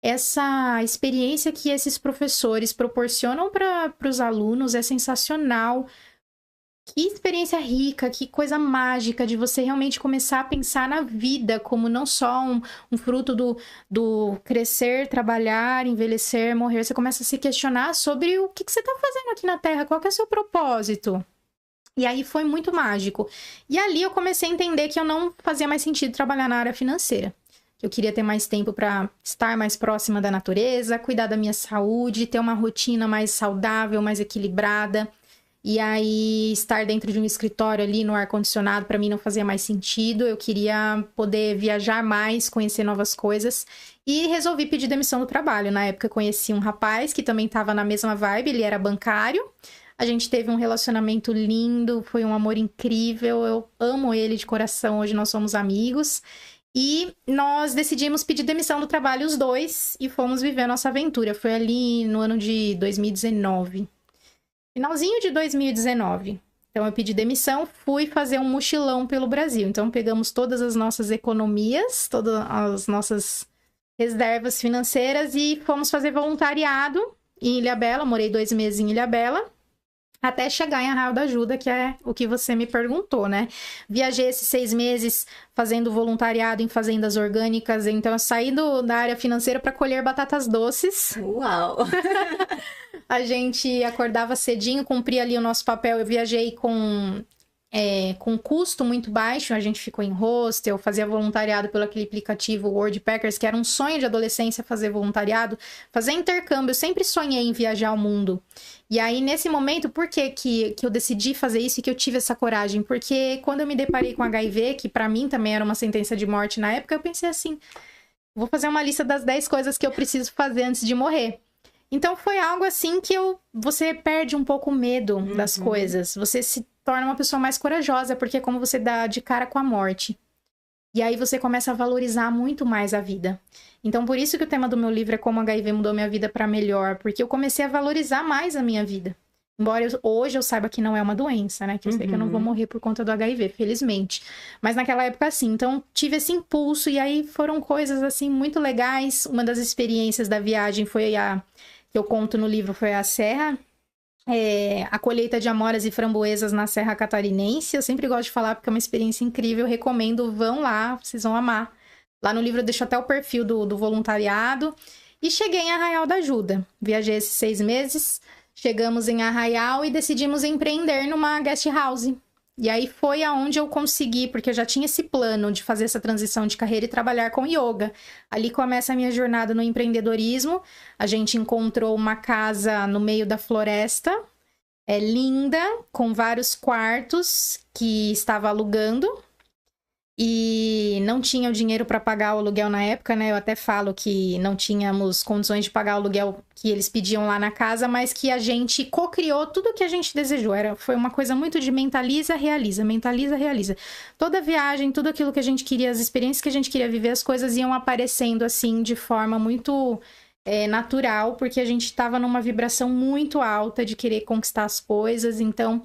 Essa experiência que esses professores proporcionam para os alunos é sensacional. Que experiência rica, que coisa mágica de você realmente começar a pensar na vida como não só um fruto do crescer, trabalhar, envelhecer, morrer. Você começa a se questionar sobre o que você está fazendo aqui na Terra, qual que é o seu propósito? E aí foi muito mágico. E ali eu comecei a entender que eu não fazia mais sentido trabalhar na área financeira. Eu queria ter mais tempo para estar mais próxima da natureza, cuidar da minha saúde, ter uma rotina mais saudável, mais equilibrada. E aí, estar dentro de um escritório ali no ar-condicionado, para mim não fazia mais sentido. Eu queria poder viajar mais, conhecer novas coisas. E resolvi pedir demissão do trabalho. Na época, eu conheci um rapaz que também estava na mesma vibe, ele era bancário. A gente teve um relacionamento lindo, foi um amor incrível. Eu amo ele de coração, hoje nós somos amigos. E nós decidimos pedir demissão do trabalho, os dois, e fomos viver a nossa aventura. Foi ali no ano de 2019. Finalzinho de 2019. Então, eu pedi demissão, fui fazer um mochilão pelo Brasil. Então, pegamos todas as nossas economias, todas as nossas reservas financeiras e fomos fazer voluntariado em Ilhabela. Morei 2 meses em Ilhabela, até chegar em Arraial da Ajuda, que é o que você me perguntou, né? Viajei esses 6 meses fazendo voluntariado em fazendas orgânicas. Então, eu saí da área financeira para colher batatas doces. Uau! A gente acordava cedinho, cumpria ali o nosso papel. Eu viajei com custo muito baixo. A gente ficou em hostel, fazia voluntariado pelo aquele aplicativo Worldpackers, que era um sonho de adolescência fazer voluntariado, fazer intercâmbio. Eu sempre sonhei em viajar ao mundo. E aí, nesse momento, por que eu decidi fazer isso e que eu tive essa coragem? Porque quando eu me deparei com HIV, que pra mim também era uma sentença de morte na época, eu pensei assim, vou fazer uma lista das 10 coisas que eu preciso fazer antes de morrer. Então, foi algo assim que você perde um pouco o medo das coisas. Você se torna uma pessoa mais corajosa, porque é como você dá de cara com a morte. E aí, você começa a valorizar muito mais a vida. Então, por isso que o tema do meu livro é Como o HIV Mudou Minha Vida para Melhor. Porque eu comecei a valorizar mais a minha vida. Embora hoje eu saiba que não é uma doença, né? Que eu sei que eu não vou morrer por conta do HIV, felizmente. Mas naquela época, sim. Então, tive esse impulso. E aí, foram coisas, assim, muito legais. Uma das experiências da viagem foi que eu conto no livro, foi a Serra. A colheita de amoras e framboesas na Serra Catarinense. Eu sempre gosto de falar porque é uma experiência incrível. Eu recomendo, vão lá, vocês vão amar. Lá no livro eu deixo até o perfil do voluntariado. E cheguei em Arraial da Ajuda. Viajei esses 6 meses. Chegamos em Arraial e decidimos empreender numa guest house. E aí foi aonde eu consegui, porque eu já tinha esse plano de fazer essa transição de carreira e trabalhar com yoga. Ali começa a minha jornada no empreendedorismo. A gente encontrou uma casa no meio da floresta, linda, com vários quartos que estava alugando. E não tinha o dinheiro para pagar o aluguel na época, né? Eu até falo que não tínhamos condições de pagar o aluguel que eles pediam lá na casa, mas que a gente co-criou tudo o que a gente desejou. Foi uma coisa muito de mentaliza, realiza, mentaliza, realiza. Toda viagem, tudo aquilo que a gente queria, as experiências que a gente queria viver, as coisas iam aparecendo assim de forma muito natural, porque a gente estava numa vibração muito alta de querer conquistar as coisas. Então,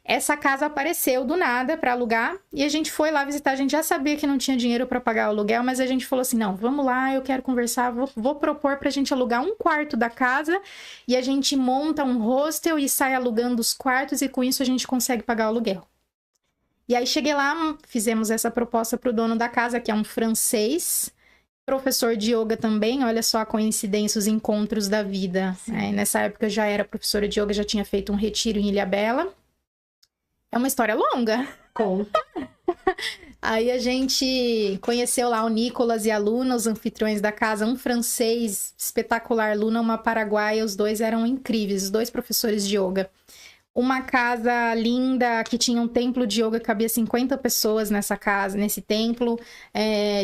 essa casa apareceu do nada para alugar e a gente foi lá visitar. A gente já sabia que não tinha dinheiro para pagar o aluguel, mas a gente falou assim, não, vamos lá, eu quero conversar, vou propor pra gente alugar um quarto da casa e a gente monta um hostel e sai alugando os quartos e com isso a gente consegue pagar o aluguel. E aí cheguei lá, fizemos essa proposta pro dono da casa, que é um francês, professor de yoga também. Olha só a coincidência, os encontros da vida. Nessa época eu já era professora de yoga, já tinha feito um retiro em Ilhabela. É uma história longa. Conta. Aí a gente conheceu lá o Nicolas e a Luna, os anfitriões da casa, um francês espetacular, Luna, uma paraguaia, os dois eram incríveis, os 2 professores de yoga. Uma casa linda, que tinha um templo de yoga, cabia 50 pessoas nessa casa, nesse templo.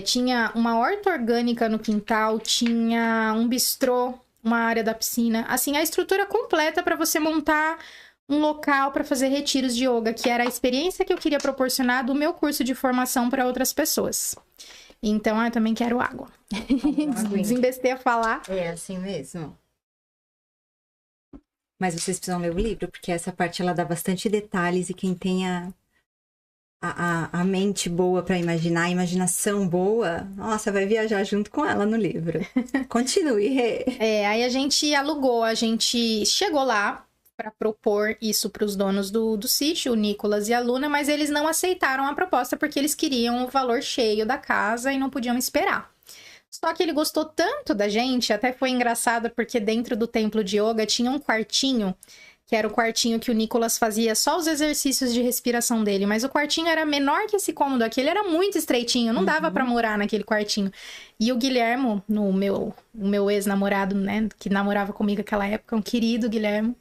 Tinha uma horta orgânica no quintal, tinha um bistrô, uma área da piscina. Assim, a estrutura completa para você montar um local para fazer retiros de yoga, que era a experiência que eu queria proporcionar do meu curso de formação para outras pessoas. Então, eu também quero água. Desembestei a falar. É assim mesmo. Mas vocês precisam ler o livro, porque essa parte ela dá bastante detalhes e quem tem a mente boa para imaginar, a imaginação boa, nossa, vai viajar junto com ela no livro. Continue, Rê. Aí a gente alugou, a gente chegou lá para propor isso para os donos do sítio, o Nicolas e a Luna, mas eles não aceitaram a proposta porque eles queriam o valor cheio da casa e não podiam esperar. Só que ele gostou tanto da gente, até foi engraçado porque dentro do templo de yoga tinha um quartinho, que era o quartinho que o Nicolas fazia só os exercícios de respiração dele, mas o quartinho era menor que esse cômodo aqui, ele era muito estreitinho, não dava pra morar naquele quartinho. E o Guilhermo, o meu ex-namorado, né, que namorava comigo naquela época, um querido Guilhermo,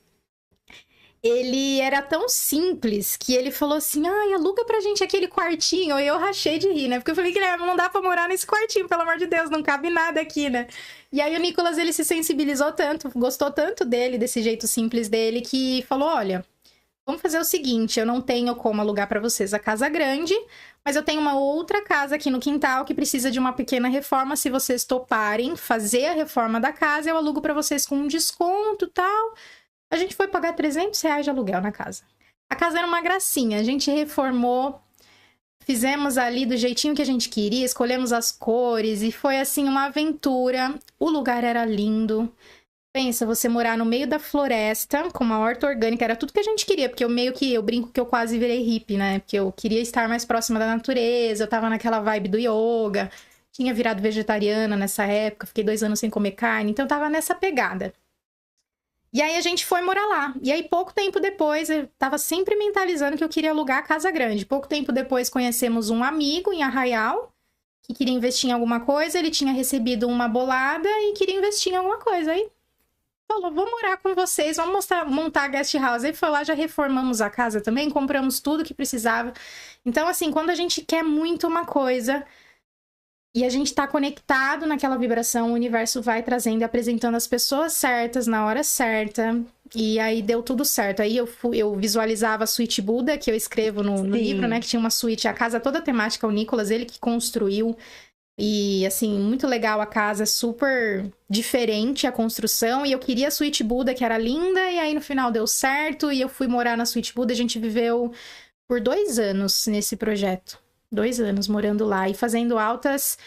ele era tão simples que ele falou assim, ai, aluga pra gente aquele quartinho. E eu rachei de rir, né? Porque eu falei, Guilherme, não dá pra morar nesse quartinho, pelo amor de Deus, não cabe nada aqui, né? E aí o Nicolas, ele se sensibilizou tanto, gostou tanto dele, desse jeito simples dele, que falou, olha, vamos fazer o seguinte, eu não tenho como alugar pra vocês a casa grande, mas eu tenho uma outra casa aqui no quintal que precisa de uma pequena reforma. Se vocês toparem fazer a reforma da casa, eu alugo pra vocês com um desconto e tal. A gente foi pagar R$300 de aluguel na casa. A casa era uma gracinha. A gente reformou, fizemos ali do jeitinho que a gente queria, escolhemos as cores e foi assim uma aventura. O lugar era lindo. Pensa, você morar no meio da floresta com uma horta orgânica, era tudo que a gente queria, porque eu brinco que eu quase virei hippie, né? Porque eu queria estar mais próxima da natureza, eu tava naquela vibe do yoga, tinha virado vegetariana nessa época, fiquei 2 anos sem comer carne, então eu tava nessa pegada. E aí a gente foi morar lá. E aí pouco tempo depois, eu tava sempre mentalizando que eu queria alugar a casa grande. Pouco tempo depois conhecemos um amigo em Arraial, que queria investir em alguma coisa. Ele tinha recebido uma bolada e queria investir em alguma coisa. Aí falou, vou morar com vocês, vamos montar a guest house. Aí foi lá, já reformamos a casa também, compramos tudo que precisava. Então assim, quando a gente quer muito uma coisa... E a gente tá conectado naquela vibração, o universo vai trazendo e apresentando as pessoas certas na hora certa. E aí deu tudo certo. Aí eu visualizava a suíte Buda, que eu escrevo no livro, né? Que tinha uma suíte, a casa toda temática, o Nicolas, ele que construiu. E, assim, muito legal a casa, super diferente a construção. E eu queria a suíte Buda, que era linda, e aí no final deu certo. E eu fui morar na suíte Buda, a gente viveu por 2 anos nesse projeto. 2 anos morando lá e fazendo altas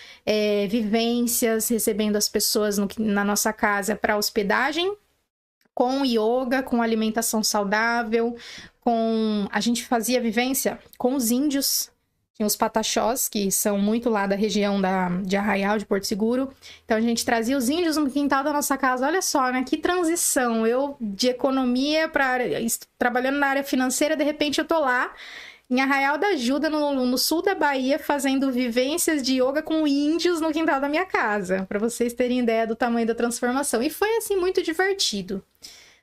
vivências, recebendo as pessoas na nossa casa para hospedagem, com yoga, com alimentação saudável, a gente fazia vivência com os índios, tinha os pataxós, que são muito lá da região de Arraial, de Porto Seguro, então a gente trazia os índios no quintal da nossa casa. Olha só, né, que transição, eu de economia trabalhando na área financeira, de repente eu tô lá em Arraial da Ajuda, no sul da Bahia, fazendo vivências de yoga com índios no quintal da minha casa, para vocês terem ideia do tamanho da transformação. E foi, assim, muito divertido.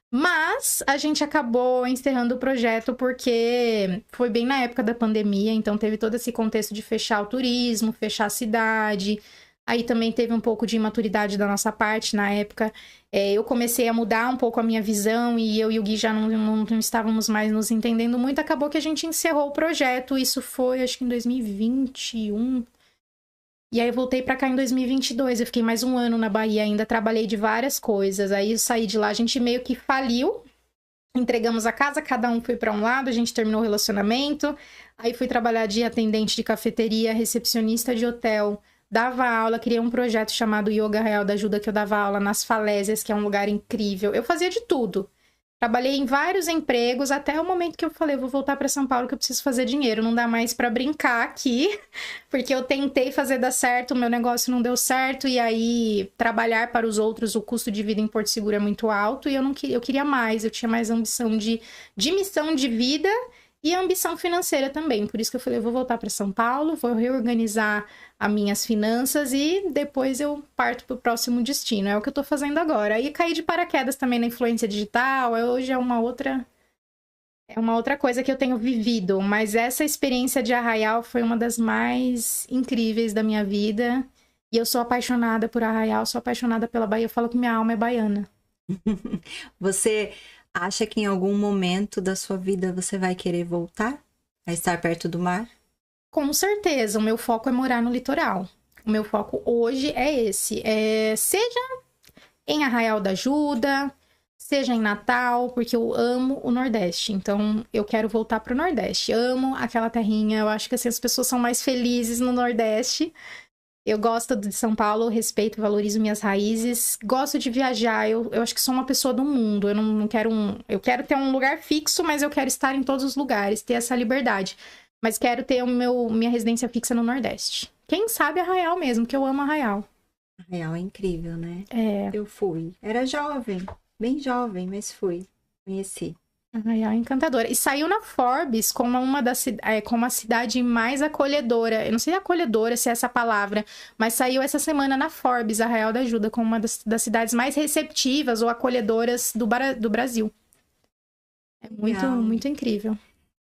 Mas a gente acabou encerrando o projeto porque foi bem na época da pandemia, então teve todo esse contexto de fechar o turismo, fechar a cidade. Aí também teve um pouco de imaturidade da nossa parte na época. Eu comecei a mudar um pouco a minha visão e eu e o Gui já não estávamos mais nos entendendo muito. Acabou que a gente encerrou o projeto. Isso foi, acho que em 2021. E aí eu voltei pra cá em 2022. Eu fiquei mais 1 ano na Bahia ainda. Trabalhei de várias coisas. Aí eu saí de lá, a gente meio que faliu. Entregamos a casa, cada um foi pra um lado. A gente terminou o relacionamento. Aí fui trabalhar de atendente de cafeteria, recepcionista de hotel. Dava aula, criei um projeto chamado Yoga Real da Ajuda, que eu dava aula nas Falésias, que é um lugar incrível. Eu fazia de tudo. Trabalhei em vários empregos, até o momento que eu falei, vou voltar para São Paulo que eu preciso fazer dinheiro. Não dá mais para brincar aqui, porque eu tentei fazer dar certo, o meu negócio não deu certo, e aí trabalhar para os outros, o custo de vida em Porto Seguro é muito alto, e eu queria mais, eu tinha mais ambição de missão de vida e ambição financeira também. Por isso que eu falei, eu vou voltar para São Paulo, vou reorganizar as minhas finanças e depois eu parto para o próximo destino. É o que eu tô fazendo agora. Aí caí de paraquedas também na influência digital. Hoje é uma outra coisa que eu tenho vivido. Mas essa experiência de Arraial foi uma das mais incríveis da minha vida. E eu sou apaixonada por Arraial, sou apaixonada pela Bahia. Eu falo que minha alma é baiana. Você acha que em algum momento da sua vida você vai querer voltar a estar perto do mar? Com certeza, o meu foco é morar no litoral. O meu foco hoje é esse. Seja em Arraial da Ajuda, seja em Natal, porque eu amo o Nordeste. Então, eu quero voltar pro Nordeste. Amo aquela terrinha. Eu acho que assim, as pessoas são mais felizes no Nordeste. Eu gosto de São Paulo, respeito, valorizo minhas raízes. Gosto de viajar. Eu acho que sou uma pessoa do mundo. Eu não quero Eu quero ter um lugar fixo, mas eu quero estar em todos os lugares, ter essa liberdade. Mas quero ter minha residência fixa no Nordeste. Quem sabe Arraial mesmo, que eu amo Arraial. Arraial é incrível, né? É. Eu fui. Era jovem, bem jovem, mas fui. Conheci. Arraial é encantadora. E saiu na Forbes como como a cidade mais acolhedora. Eu não sei acolhedora se é essa palavra, mas saiu essa semana na Forbes, Arraial da Ajuda, como uma das cidades mais receptivas ou acolhedoras do Brasil. É muito, Legal. muito incrível.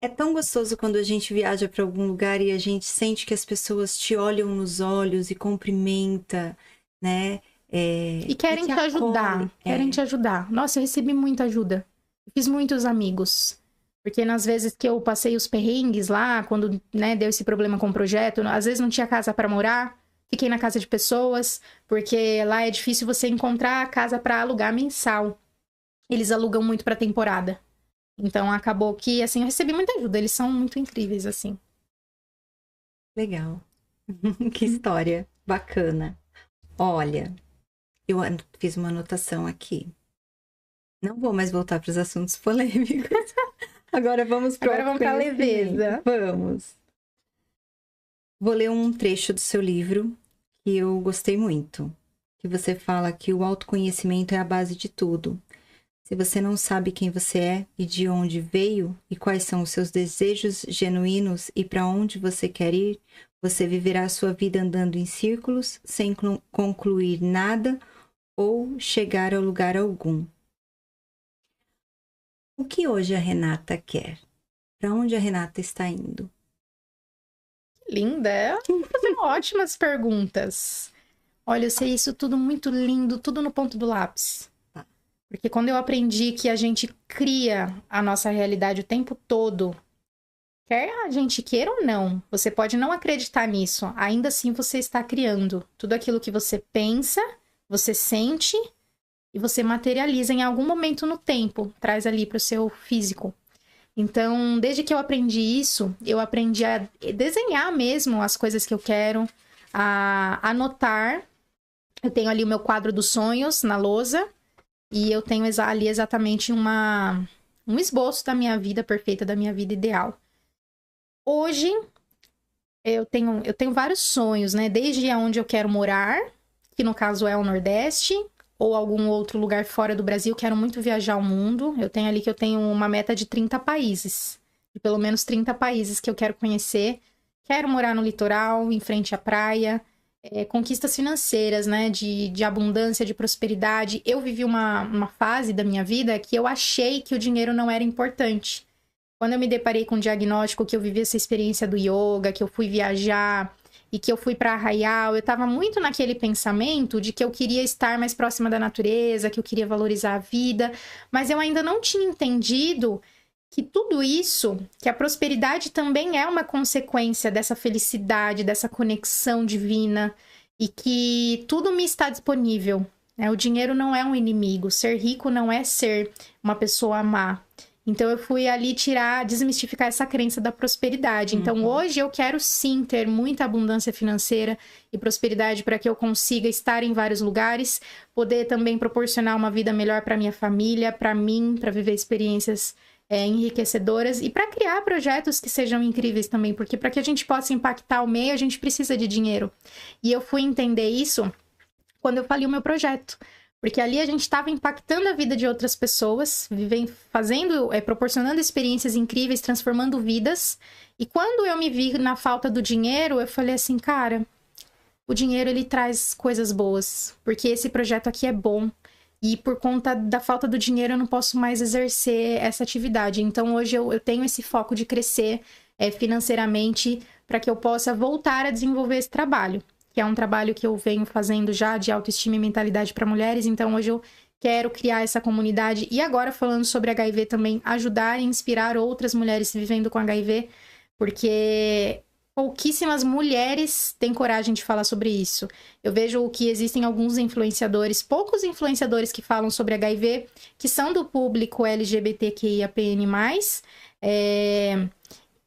É tão gostoso quando a gente viaja para algum lugar e a gente sente que as pessoas te olham nos olhos e cumprimenta, né? E querem te ajudar. acolhe. Querem te ajudar. Nossa, eu recebi muita ajuda. Fiz muitos amigos. Porque nas vezes que eu passei os perrengues lá, quando, né, deu esse problema com o projeto, às vezes não tinha casa para morar, fiquei na casa de pessoas, porque lá é difícil você encontrar casa para alugar mensal. Eles alugam muito para temporada. Então acabou que, assim, eu recebi muita ajuda. Eles são muito incríveis, assim. Legal. Que história bacana. Olha, eu fiz uma anotação aqui. Não vou mais voltar para os assuntos polêmicos. Agora vamos para a leveza. Vamos. Vou ler um trecho do seu livro que eu gostei muito. Que você fala que o autoconhecimento é a base de tudo. Se você não sabe quem você é e de onde veio e quais são os seus desejos genuínos e para onde você quer ir, você viverá a sua vida andando em círculos, sem concluir nada ou chegar a lugar algum. O que hoje a Renata quer? Para onde a Renata está indo? Linda. Fazendo ótimas perguntas. Olha, eu sei isso tudo muito lindo, tudo no ponto do lápis. Porque quando eu aprendi que a gente cria a nossa realidade o tempo todo, quer a gente queira ou não, você pode não acreditar nisso, ainda assim você está criando. Tudo aquilo que você pensa, você sente e você materializa em algum momento no tempo, traz ali para o seu físico. Então, desde que eu aprendi isso, eu aprendi a desenhar mesmo as coisas que eu quero, a anotar. Eu tenho ali o meu quadro dos sonhos na lousa. E eu tenho ali exatamente um esboço da minha vida perfeita, da minha vida ideal. Hoje, eu tenho vários sonhos, né? Desde onde eu quero morar, que no caso é o Nordeste, ou algum outro lugar fora do Brasil. Quero muito viajar ao mundo. Eu tenho ali que eu tenho uma meta de 30 países. De pelo menos 30 países que eu quero conhecer. Quero morar no litoral, em frente à praia. Conquistas financeiras, né, de abundância, de prosperidade. Eu vivi uma fase da minha vida que eu achei que o dinheiro não era importante. Quando eu me deparei com o diagnóstico, que eu vivi essa experiência do yoga, que eu fui viajar e que eu fui para Arraial, eu estava muito naquele pensamento de que eu queria estar mais próxima da natureza, que eu queria valorizar a vida, mas eu ainda não tinha entendido que tudo isso, que a prosperidade também é uma consequência dessa felicidade, dessa conexão divina, e que tudo me está disponível, né? O dinheiro não é um inimigo, ser rico não é ser uma pessoa má. Então eu fui ali desmistificar essa crença da prosperidade. Então hoje eu quero sim ter muita abundância financeira e prosperidade para que eu consiga estar em vários lugares, poder também proporcionar uma vida melhor para minha família, para mim, para viver experiências enriquecedoras e para criar projetos que sejam incríveis também, porque para que a gente possa impactar o meio, a gente precisa de dinheiro. E eu fui entender isso quando eu falei o meu projeto, porque ali a gente estava impactando a vida de outras pessoas, proporcionando experiências incríveis, transformando vidas. E quando eu me vi na falta do dinheiro, eu falei assim, cara, o dinheiro ele traz coisas boas, porque esse projeto aqui é bom. E por conta da falta do dinheiro, eu não posso mais exercer essa atividade. Então, hoje eu tenho esse foco de crescer financeiramente para que eu possa voltar a desenvolver esse trabalho, que é um trabalho que eu venho fazendo já de autoestima e mentalidade para mulheres. Então, hoje eu quero criar essa comunidade. E agora, falando sobre HIV também, ajudar e inspirar outras mulheres vivendo com HIV, porque pouquíssimas mulheres têm coragem de falar sobre isso. Eu vejo que existem alguns influenciadores, poucos influenciadores que falam sobre HIV, que são do público LGBTQIAPN+,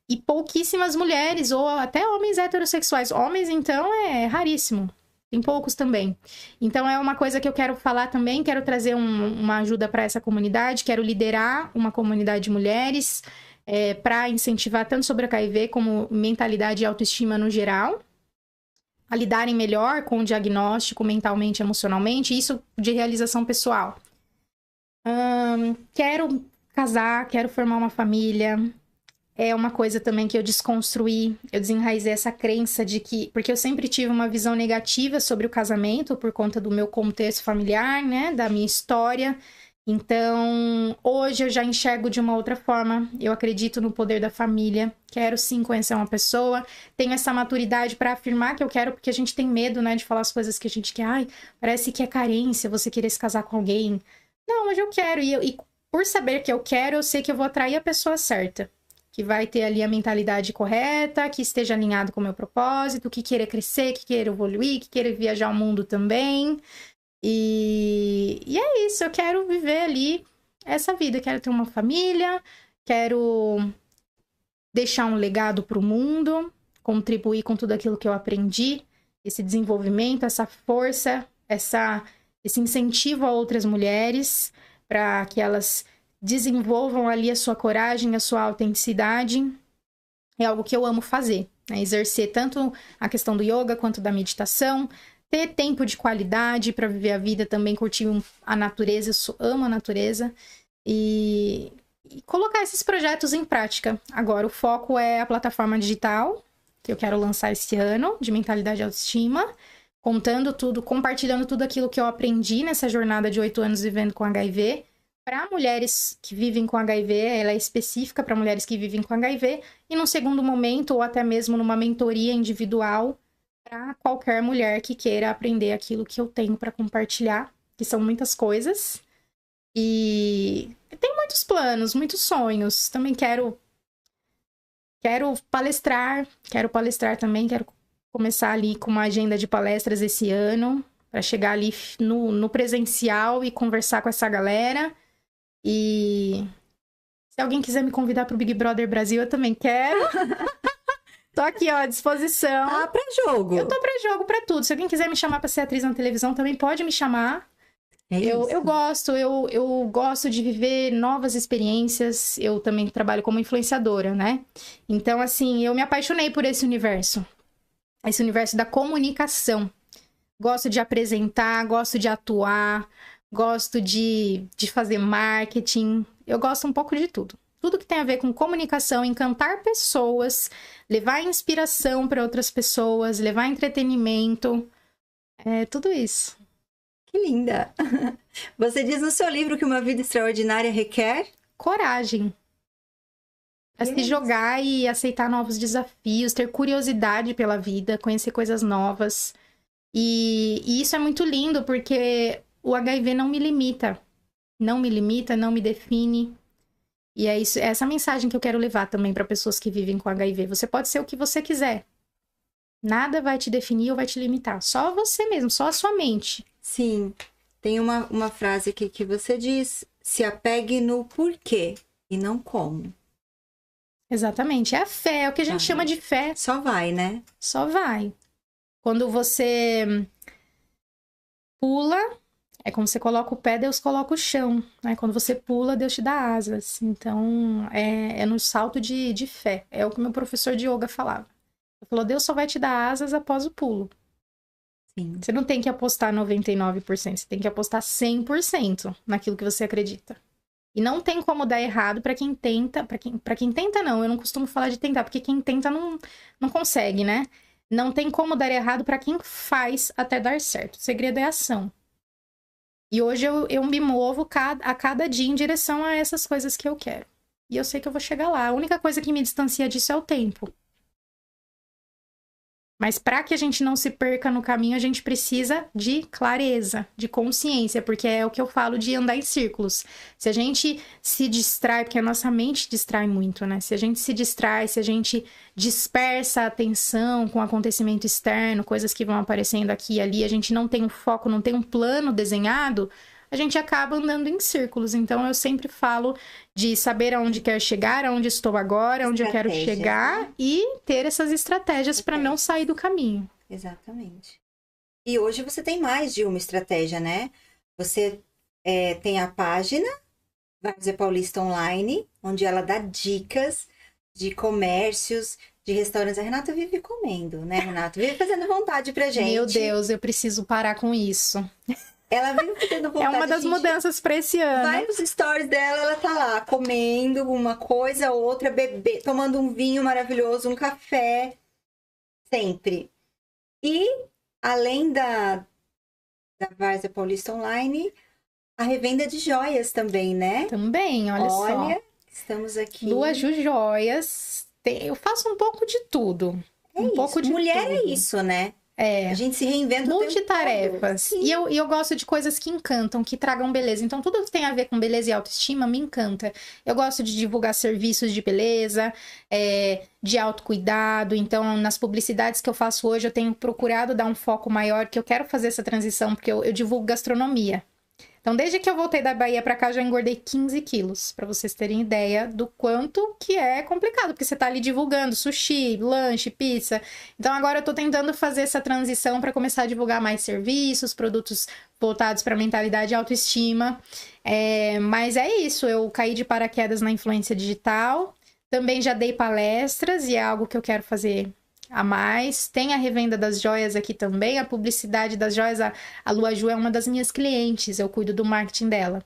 e pouquíssimas mulheres, ou até homens heterossexuais. Homens, então, é raríssimo. Tem poucos também. Então, é uma coisa que eu quero falar também, quero trazer uma ajuda para essa comunidade, quero liderar uma comunidade de mulheres, para incentivar tanto sobre o HIV como mentalidade e autoestima no geral, a lidarem melhor com o diagnóstico mentalmente e emocionalmente, isso de realização pessoal. Quero casar, quero formar uma família. É uma coisa também que eu desconstruí, eu desenraizei essa crença de que... Porque eu sempre tive uma visão negativa sobre o casamento por conta do meu contexto familiar, né? Da minha história. Então, hoje eu já enxergo de uma outra forma. Eu acredito no poder da família. Quero sim conhecer uma pessoa. Tenho essa maturidade para afirmar que eu quero, porque a gente tem medo, né? De falar as coisas que a gente quer. Ai, parece que é carência você querer se casar com alguém. Não, mas eu quero. E por saber que eu quero, eu sei que eu vou atrair a pessoa certa. Que vai ter ali a mentalidade correta, que esteja alinhado com o meu propósito, que queira crescer, que queira evoluir, que queira viajar o mundo também. E é isso, eu quero viver ali essa vida. Quero ter uma família, quero deixar um legado para o mundo, contribuir com tudo aquilo que eu aprendi, esse desenvolvimento, essa força, esse incentivo a outras mulheres, para que elas desenvolvam ali a sua coragem, a sua autenticidade. É algo que eu amo fazer, né? Exercer tanto a questão do yoga quanto da meditação, ter tempo de qualidade para viver a vida, também curtir a natureza, eu amo a natureza, e colocar esses projetos em prática. Agora, o foco é a plataforma digital, que eu quero lançar esse ano, de mentalidade e autoestima, contando tudo, compartilhando tudo aquilo que eu aprendi nessa jornada de 8 anos vivendo com HIV, para mulheres que vivem com HIV, ela é específica para mulheres que vivem com HIV, e num segundo momento, ou até mesmo numa mentoria individual, para qualquer mulher que queira aprender aquilo que eu tenho para compartilhar, que são muitas coisas. E tem muitos planos, muitos sonhos. Também quero palestrar também, quero começar ali com uma agenda de palestras esse ano, para chegar ali no presencial e conversar com essa galera. E se alguém quiser me convidar pro Big Brother Brasil, eu também quero. Tô aqui, ó, à disposição. Tá pra jogo. Eu tô pra jogo, pra tudo. Se alguém quiser me chamar pra ser atriz na televisão, também pode me chamar. Eu gosto de viver novas experiências. Eu também trabalho como influenciadora, né? Então, assim, eu me apaixonei por esse universo. Esse universo da comunicação. Gosto de apresentar, gosto de atuar, gosto de fazer marketing. Eu gosto um pouco de tudo. Tudo que tem a ver com comunicação, encantar pessoas, levar inspiração para outras pessoas, levar entretenimento. É tudo isso. Que linda! Você diz no seu livro que uma vida extraordinária requer coragem. É se jogar e aceitar novos desafios, ter curiosidade pela vida, conhecer coisas novas. E isso é muito lindo, porque o HIV não me limita. Não me limita, não me define. E é isso, é essa mensagem que eu quero levar também para pessoas que vivem com HIV. Você pode ser o que você quiser. Nada vai te definir ou vai te limitar. Só você mesmo, só a sua mente. Sim. Tem uma frase aqui que você diz: se apegue no porquê e não como. Exatamente. É a fé, é o que a gente chama de fé. Só vai, né? Só vai. Quando você pula, é como você coloca o pé, Deus coloca o chão. Né? Quando você pula, Deus te dá asas. Então, é no salto de fé. É o que meu professor de yoga falava. Ele falou, Deus só vai te dar asas após o pulo. Sim. Você não tem que apostar 99%, você tem que apostar 100% naquilo que você acredita. E não tem como dar errado para quem tenta, para quem tenta não, eu não costumo falar de tentar, porque quem tenta não consegue, né? Não tem como dar errado para quem faz até dar certo. O segredo é a ação. E hoje eu me movo a cada dia em direção a essas coisas que eu quero. E eu sei que eu vou chegar lá. A única coisa que me distancia disso é o tempo. Mas para que a gente não se perca no caminho, a gente precisa de clareza, de consciência, porque é o que eu falo de andar em círculos. Se a gente se distrai, porque a nossa mente distrai muito, né? Se a gente se distrai, se a gente dispersa a atenção com acontecimento externo, coisas que vão aparecendo aqui e ali, a gente não tem um foco, não tem um plano desenhado, a gente acaba andando em círculos. Então, eu sempre falo de saber aonde quero chegar, aonde estou agora, onde eu quero chegar, né? E ter essas estratégias para não sair do caminho. Exatamente. E hoje você tem mais de uma estratégia, né? Você tem a página Várzea Paulista Online, onde ela dá dicas de comércios, de restaurantes. A Renata vive comendo, né, Renata? Vive fazendo vontade pra gente. Meu Deus, eu preciso parar com isso. Ela vive fazendo vontade. É uma das mudanças pra esse ano. Vai nos stories dela, ela tá lá comendo uma coisa, outra, bebê, tomando um vinho maravilhoso, um café, sempre. E, além da Várzea Paulista Online, a revenda de joias também, né? Também, olha só. Olha, estamos aqui. Lua Ju Joias. Eu faço um pouco de tudo. Pouco de mulher tudo. É isso, né? A gente se reinventa multitarefas. E eu gosto de coisas que encantam, que tragam beleza. Então, tudo que tem a ver com beleza e autoestima me encanta. Eu gosto de divulgar serviços de beleza, de autocuidado. Então, nas publicidades que eu faço hoje, eu tenho procurado dar um foco maior, que eu quero fazer essa transição, porque eu divulgo gastronomia. Então, desde que eu voltei da Bahia pra cá, já engordei 15 quilos. Pra vocês terem ideia do quanto que é complicado. Porque você tá ali divulgando sushi, lanche, pizza. Então, agora eu tô tentando fazer essa transição pra começar a divulgar mais serviços, produtos voltados pra mentalidade e autoestima. Mas é isso, eu caí de paraquedas na influência digital. Também já dei palestras e é algo que eu quero fazer a mais. Tem a revenda das joias aqui também, a publicidade das joias. A Lua Ju é uma das minhas clientes, eu cuido do marketing dela.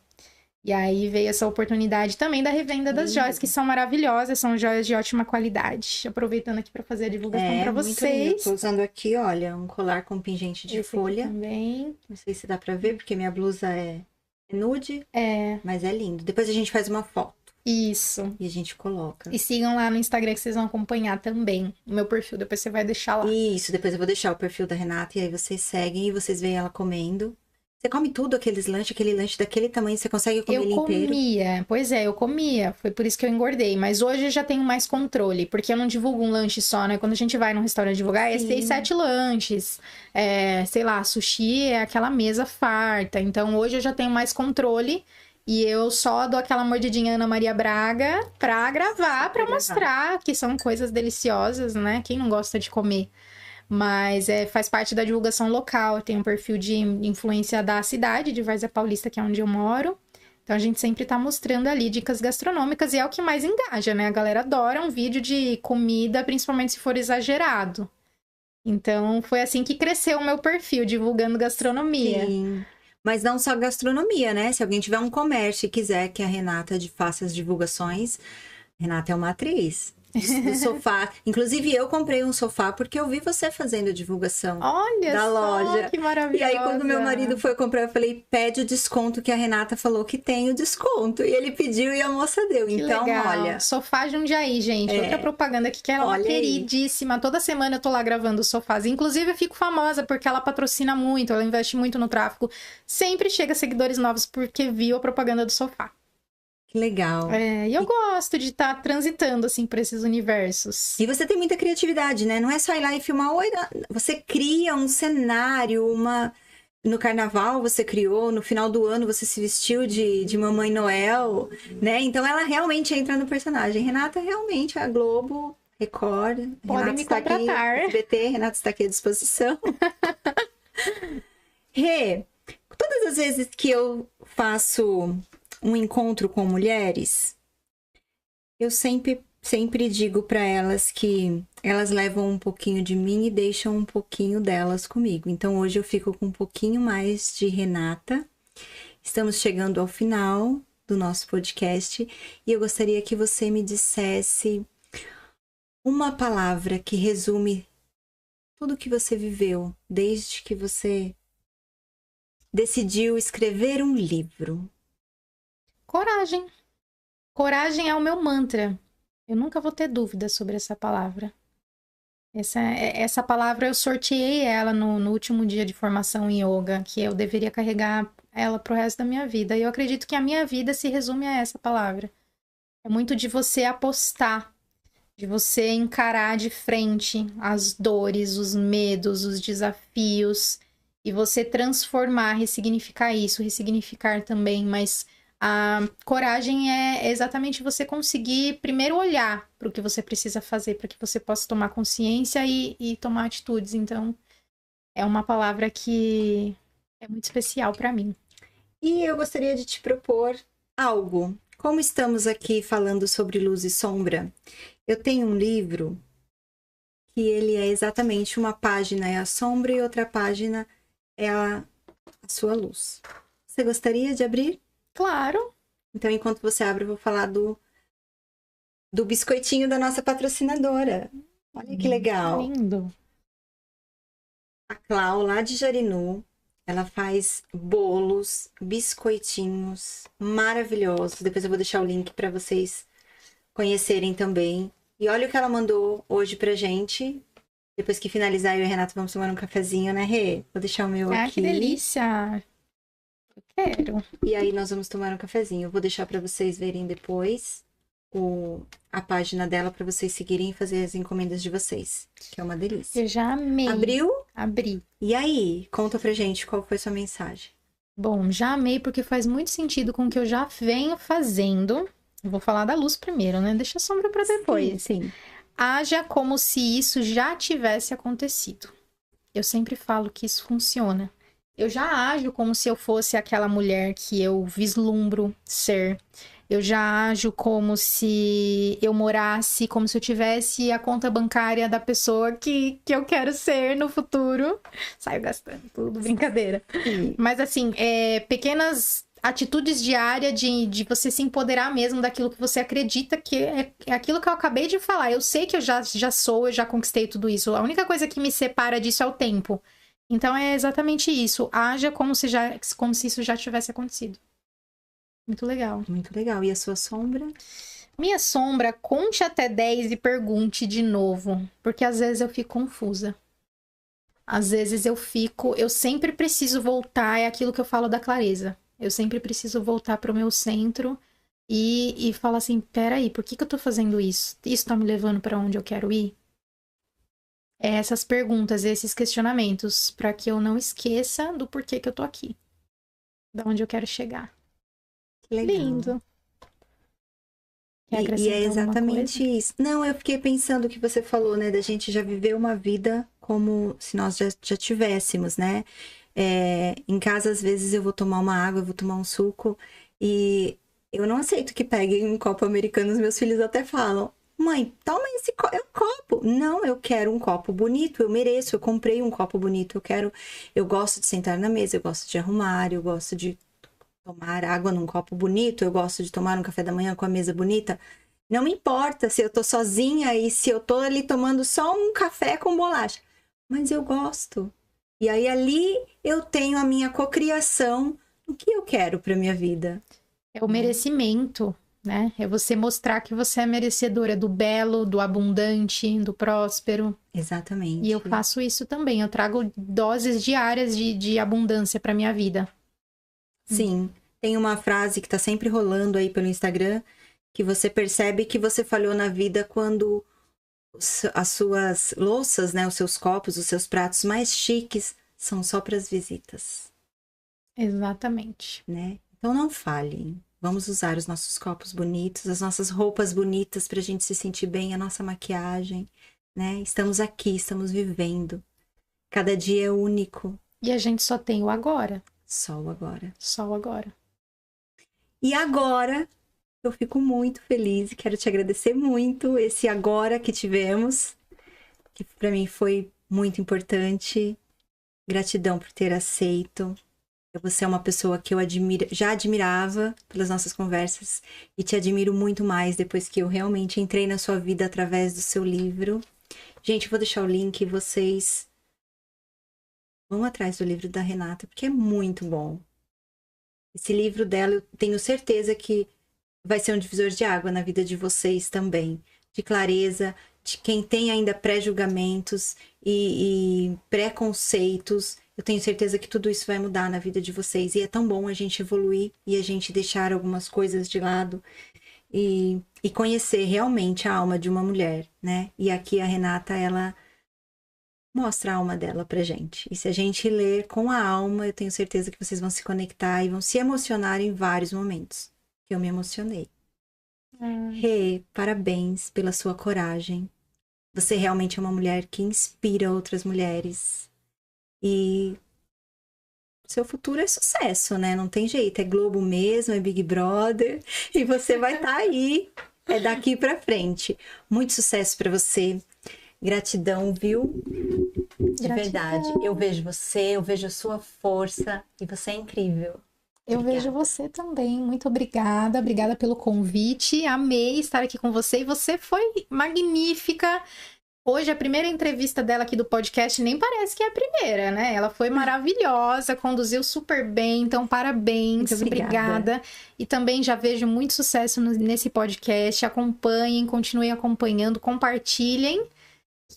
E aí veio essa oportunidade também da revenda das joias, que são maravilhosas, são joias de ótima qualidade. Aproveitando aqui para fazer a divulgação para vocês. Tô usando aqui, olha, um colar com pingente de folha. Também. Não sei se dá para ver, porque minha blusa é nude, mas é lindo. Depois a gente faz uma foto. Isso. E a gente coloca. E sigam lá no Instagram que vocês vão acompanhar também o meu perfil. Depois você vai deixar lá. Isso, depois eu vou deixar o perfil da Renata e aí vocês seguem e vocês veem ela comendo. Você come tudo, aquele lanche daquele tamanho, você consegue comer ele inteiro? Eu comia, pois é, eu comia. Foi por isso que eu engordei. Mas hoje eu já tenho mais controle, porque eu não divulgo um lanche só, né? Quando a gente vai num restaurante divulgar, 6, 7 lanches. Sei lá, sushi é aquela mesa farta. Então hoje eu já tenho mais controle. E eu só dou aquela mordidinha Ana Maria Braga pra gravar, pra mostrar que são coisas deliciosas, né? Quem não gosta de comer? Mas faz parte da divulgação local. Eu tenho um perfil de influência da cidade, de Várzea Paulista, que é onde eu moro. Então a gente sempre tá mostrando ali dicas gastronômicas e é o que mais engaja, né? A galera adora um vídeo de comida, principalmente se for exagerado. Então foi assim que cresceu o meu perfil, divulgando gastronomia. Sim. Mas não só gastronomia, né? Se alguém tiver um comércio e quiser que a Renata faça as divulgações, Renata é uma atriz do sofá. Inclusive, eu comprei um sofá porque eu vi você fazendo a divulgação da loja. Que maravilhosa. E aí, quando meu marido foi comprar, eu falei, pede o desconto que a Renata falou que tem o desconto. E ele pediu e a moça deu. Que então, legal. olha... Sofá Jundiaí, gente. Outra propaganda aqui que ela é uma queridíssima. Toda semana eu tô lá gravando os sofás. Inclusive, eu fico famosa porque ela patrocina muito, ela investe muito no tráfego. Sempre chega seguidores novos porque viu a propaganda do sofá. Que legal. E eu gosto de estar transitando, assim, por esses universos. E você tem muita criatividade, né? Não é só ir lá e filmar. Você cria um cenário, No carnaval você criou, no final do ano você se vestiu de Mamãe Noel, né? Então ela realmente entra no personagem. Renata realmente é a Globo, Record. Podem me contratar. SBT, Renata está aqui à disposição. Rê, todas as vezes que eu faço um encontro com mulheres, eu sempre digo para elas que elas levam um pouquinho de mim e deixam um pouquinho delas comigo. Então hoje eu fico com um pouquinho mais de Renata. Estamos chegando ao final do nosso podcast e eu gostaria que você me dissesse uma palavra que resume tudo que você viveu desde que você decidiu escrever um livro. Coragem. Coragem é o meu mantra. Eu nunca vou ter dúvida sobre essa palavra. Essa palavra eu sorteei ela no último dia de formação em yoga, que eu deveria carregar ela pro resto da minha vida. E eu acredito que a minha vida se resume a essa palavra. É muito de você apostar, de você encarar de frente as dores, os medos, os desafios, e você transformar, ressignificar isso, ressignificar também, mas a coragem é exatamente você conseguir primeiro olhar para o que você precisa fazer, para que você possa tomar consciência e tomar atitudes. Então, é uma palavra que é muito especial para mim. E eu gostaria de te propor algo. Como estamos aqui falando sobre luz e sombra, eu tenho um livro que ele é exatamente uma página é a sombra e outra página é a sua luz. Você gostaria de abrir? Claro. Então, enquanto você abre, eu vou falar do biscoitinho da nossa patrocinadora. Olha que legal. Lindo. A Clau, lá de Jarinu, ela faz bolos, biscoitinhos maravilhosos. Depois eu vou deixar o link para vocês conhecerem também. E olha o que ela mandou hoje pra gente. Depois que finalizar, eu e o Renato vamos tomar um cafezinho, né, Rê? Vou deixar o meu aqui. Que delícia! Eu quero. E aí nós vamos tomar um cafezinho. Eu vou deixar para vocês verem depois a página dela para vocês seguirem e fazer as encomendas de vocês, que é uma delícia. Eu já amei. Abriu? Abri. E aí, conta pra gente qual foi sua mensagem. Bom, já amei porque faz muito sentido com o que eu já venho fazendo. Eu vou falar da luz primeiro, né? Deixa a sombra para depois. Sim. Haja como se isso já tivesse acontecido. Eu sempre falo que isso funciona. Eu já ajo como se eu fosse aquela mulher que eu vislumbro ser. Eu já ajo como se eu morasse, como se eu tivesse a conta bancária da pessoa que eu quero ser no futuro. Saio gastando tudo, brincadeira. Sim. Mas assim, pequenas atitudes diárias de você se empoderar mesmo daquilo que você acredita que é aquilo que eu acabei de falar. Eu sei que eu já sou, eu já conquistei tudo isso. A única coisa que me separa disso é o tempo. Então é exatamente isso. Haja como se isso já tivesse acontecido. Muito legal. Muito legal. E a sua sombra? Minha sombra, conte até 10 e pergunte de novo. Porque às vezes eu fico confusa. Às vezes eu sempre preciso voltar, é aquilo que eu falo da clareza. Eu sempre preciso voltar para o meu centro e falar assim, peraí, por que eu tô fazendo isso? Isso tá me levando para onde eu quero ir? É essas perguntas, esses questionamentos, para que eu não esqueça do porquê que eu tô aqui. Da onde eu quero chegar. Legal. Lindo. E é exatamente isso. Não, eu fiquei pensando o que você falou, né? Da gente já viver uma vida como se nós já tivéssemos, né? Em casa, às vezes, eu vou tomar uma água, eu vou tomar um suco. E eu não aceito que peguem um copo americano. Os meus filhos até falam, mãe, toma esse copo. Não, eu quero um copo bonito, eu mereço. Eu comprei um copo bonito, eu gosto de sentar na mesa, eu gosto de arrumar, eu gosto de tomar água num copo bonito, eu gosto de tomar um café da manhã com a mesa bonita. Não me importa se eu tô sozinha e se eu tô ali tomando só um café com bolacha. Mas eu gosto. E aí ali eu tenho a minha cocriação do que eu quero pra minha vida. É o merecimento, né? É você mostrar que você é merecedora do belo, do abundante, do próspero. Exatamente. E eu faço isso também. Eu trago doses diárias de abundância pra minha vida. Sim, tem uma frase que tá sempre rolando aí pelo Instagram, que você percebe que você falhou na vida quando as suas louças, né, os seus copos, os seus pratos mais chiques são só para as visitas. Exatamente. Né? Então não falhem. Vamos usar os nossos copos bonitos, as nossas roupas bonitas pra gente se sentir bem, a nossa maquiagem, né? Estamos aqui, estamos vivendo. Cada dia é único. E a gente só tem o agora. Só o agora. Só o agora. E agora, eu fico muito feliz e quero te agradecer muito esse agora que tivemos, que para mim foi muito importante. Gratidão por ter aceito. Você é uma pessoa que eu já admirava pelas nossas conversas e te admiro muito mais depois que eu realmente entrei na sua vida através do seu livro. Gente, eu vou deixar o link e vocês vão atrás do livro da Renata, porque é muito bom. Esse livro dela, eu tenho certeza que vai ser um divisor de água na vida de vocês também. De clareza, quem tem ainda pré-julgamentos e preconceitos, eu tenho certeza que tudo isso vai mudar na vida de vocês. E é tão bom a gente evoluir e a gente deixar algumas coisas de lado e conhecer realmente a alma de uma mulher, né? E aqui a Renata, ela mostra a alma dela pra gente. E se a gente ler com a alma, eu tenho certeza que vocês vão se conectar e vão se emocionar em vários momentos. Que eu me emocionei. Rê, parabéns pela sua coragem. Você realmente é uma mulher que inspira outras mulheres. E seu futuro é sucesso, né? Não tem jeito. É Globo mesmo, é Big Brother. E você vai estar aí. É daqui pra frente. Muito sucesso pra você. Gratidão, viu? De verdade. Eu vejo você, eu vejo a sua força. E você é incrível. Eu Obrigada. vejo você também. Muito obrigada. Obrigada pelo convite. Amei estar aqui com você. E você foi magnífica. Hoje, a primeira entrevista dela aqui do podcast nem parece que é a primeira, né? Ela foi maravilhosa, conduziu super bem. Então, parabéns. Muito obrigada. E também já vejo muito sucesso nesse podcast. Acompanhem, continuem acompanhando, compartilhem.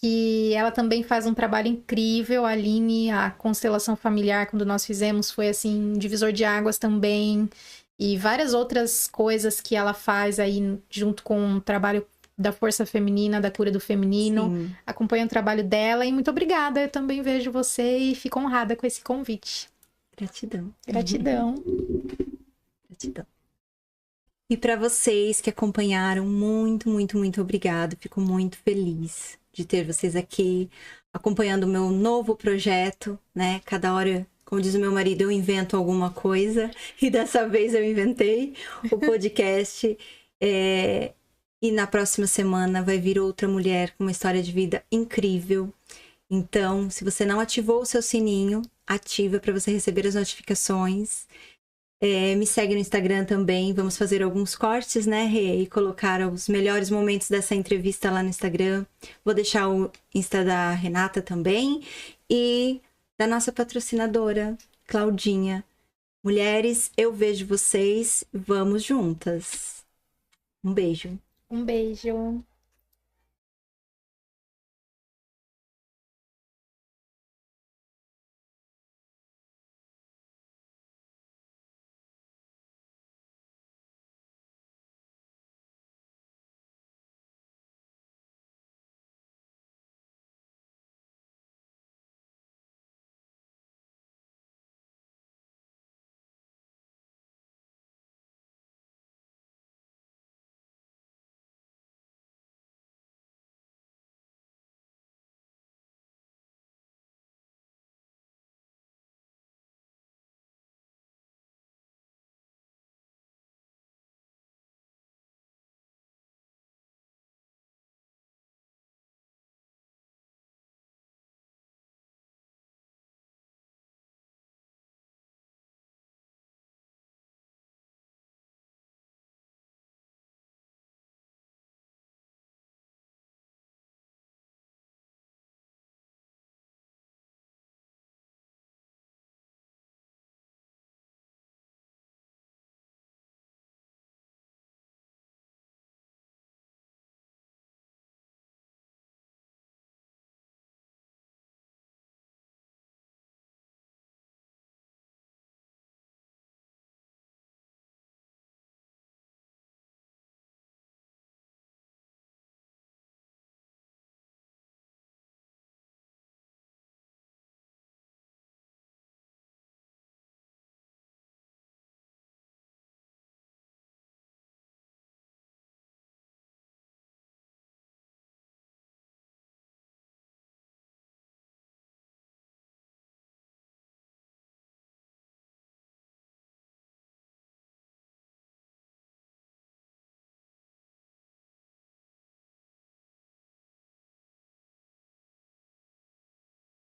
Que ela também faz um trabalho incrível. A Aline, a constelação familiar, quando nós fizemos, foi assim, divisor de águas também. E várias outras coisas que ela faz aí junto com o trabalho da força feminina, da cura do feminino. Sim. Acompanho o trabalho dela e muito obrigada. Eu também vejo você e fico honrada com esse convite. Gratidão. Gratidão. Gratidão. E para vocês que acompanharam, muito, muito, muito obrigado. Fico muito feliz de ter vocês aqui acompanhando o meu novo projeto, né? Cada hora, como diz o meu marido, eu invento alguma coisa e dessa vez eu inventei o podcast. E na próxima semana vai vir outra mulher com uma história de vida incrível. Então, se você não ativou o seu sininho, ativa para você receber as notificações. Me segue no Instagram também. Vamos fazer alguns cortes, né, Rê? E colocar os melhores momentos dessa entrevista lá no Instagram. Vou deixar o Insta da Renata também. E da nossa patrocinadora, Claudinha. Mulheres, eu vejo vocês. Vamos juntas. Um beijo. Um beijo.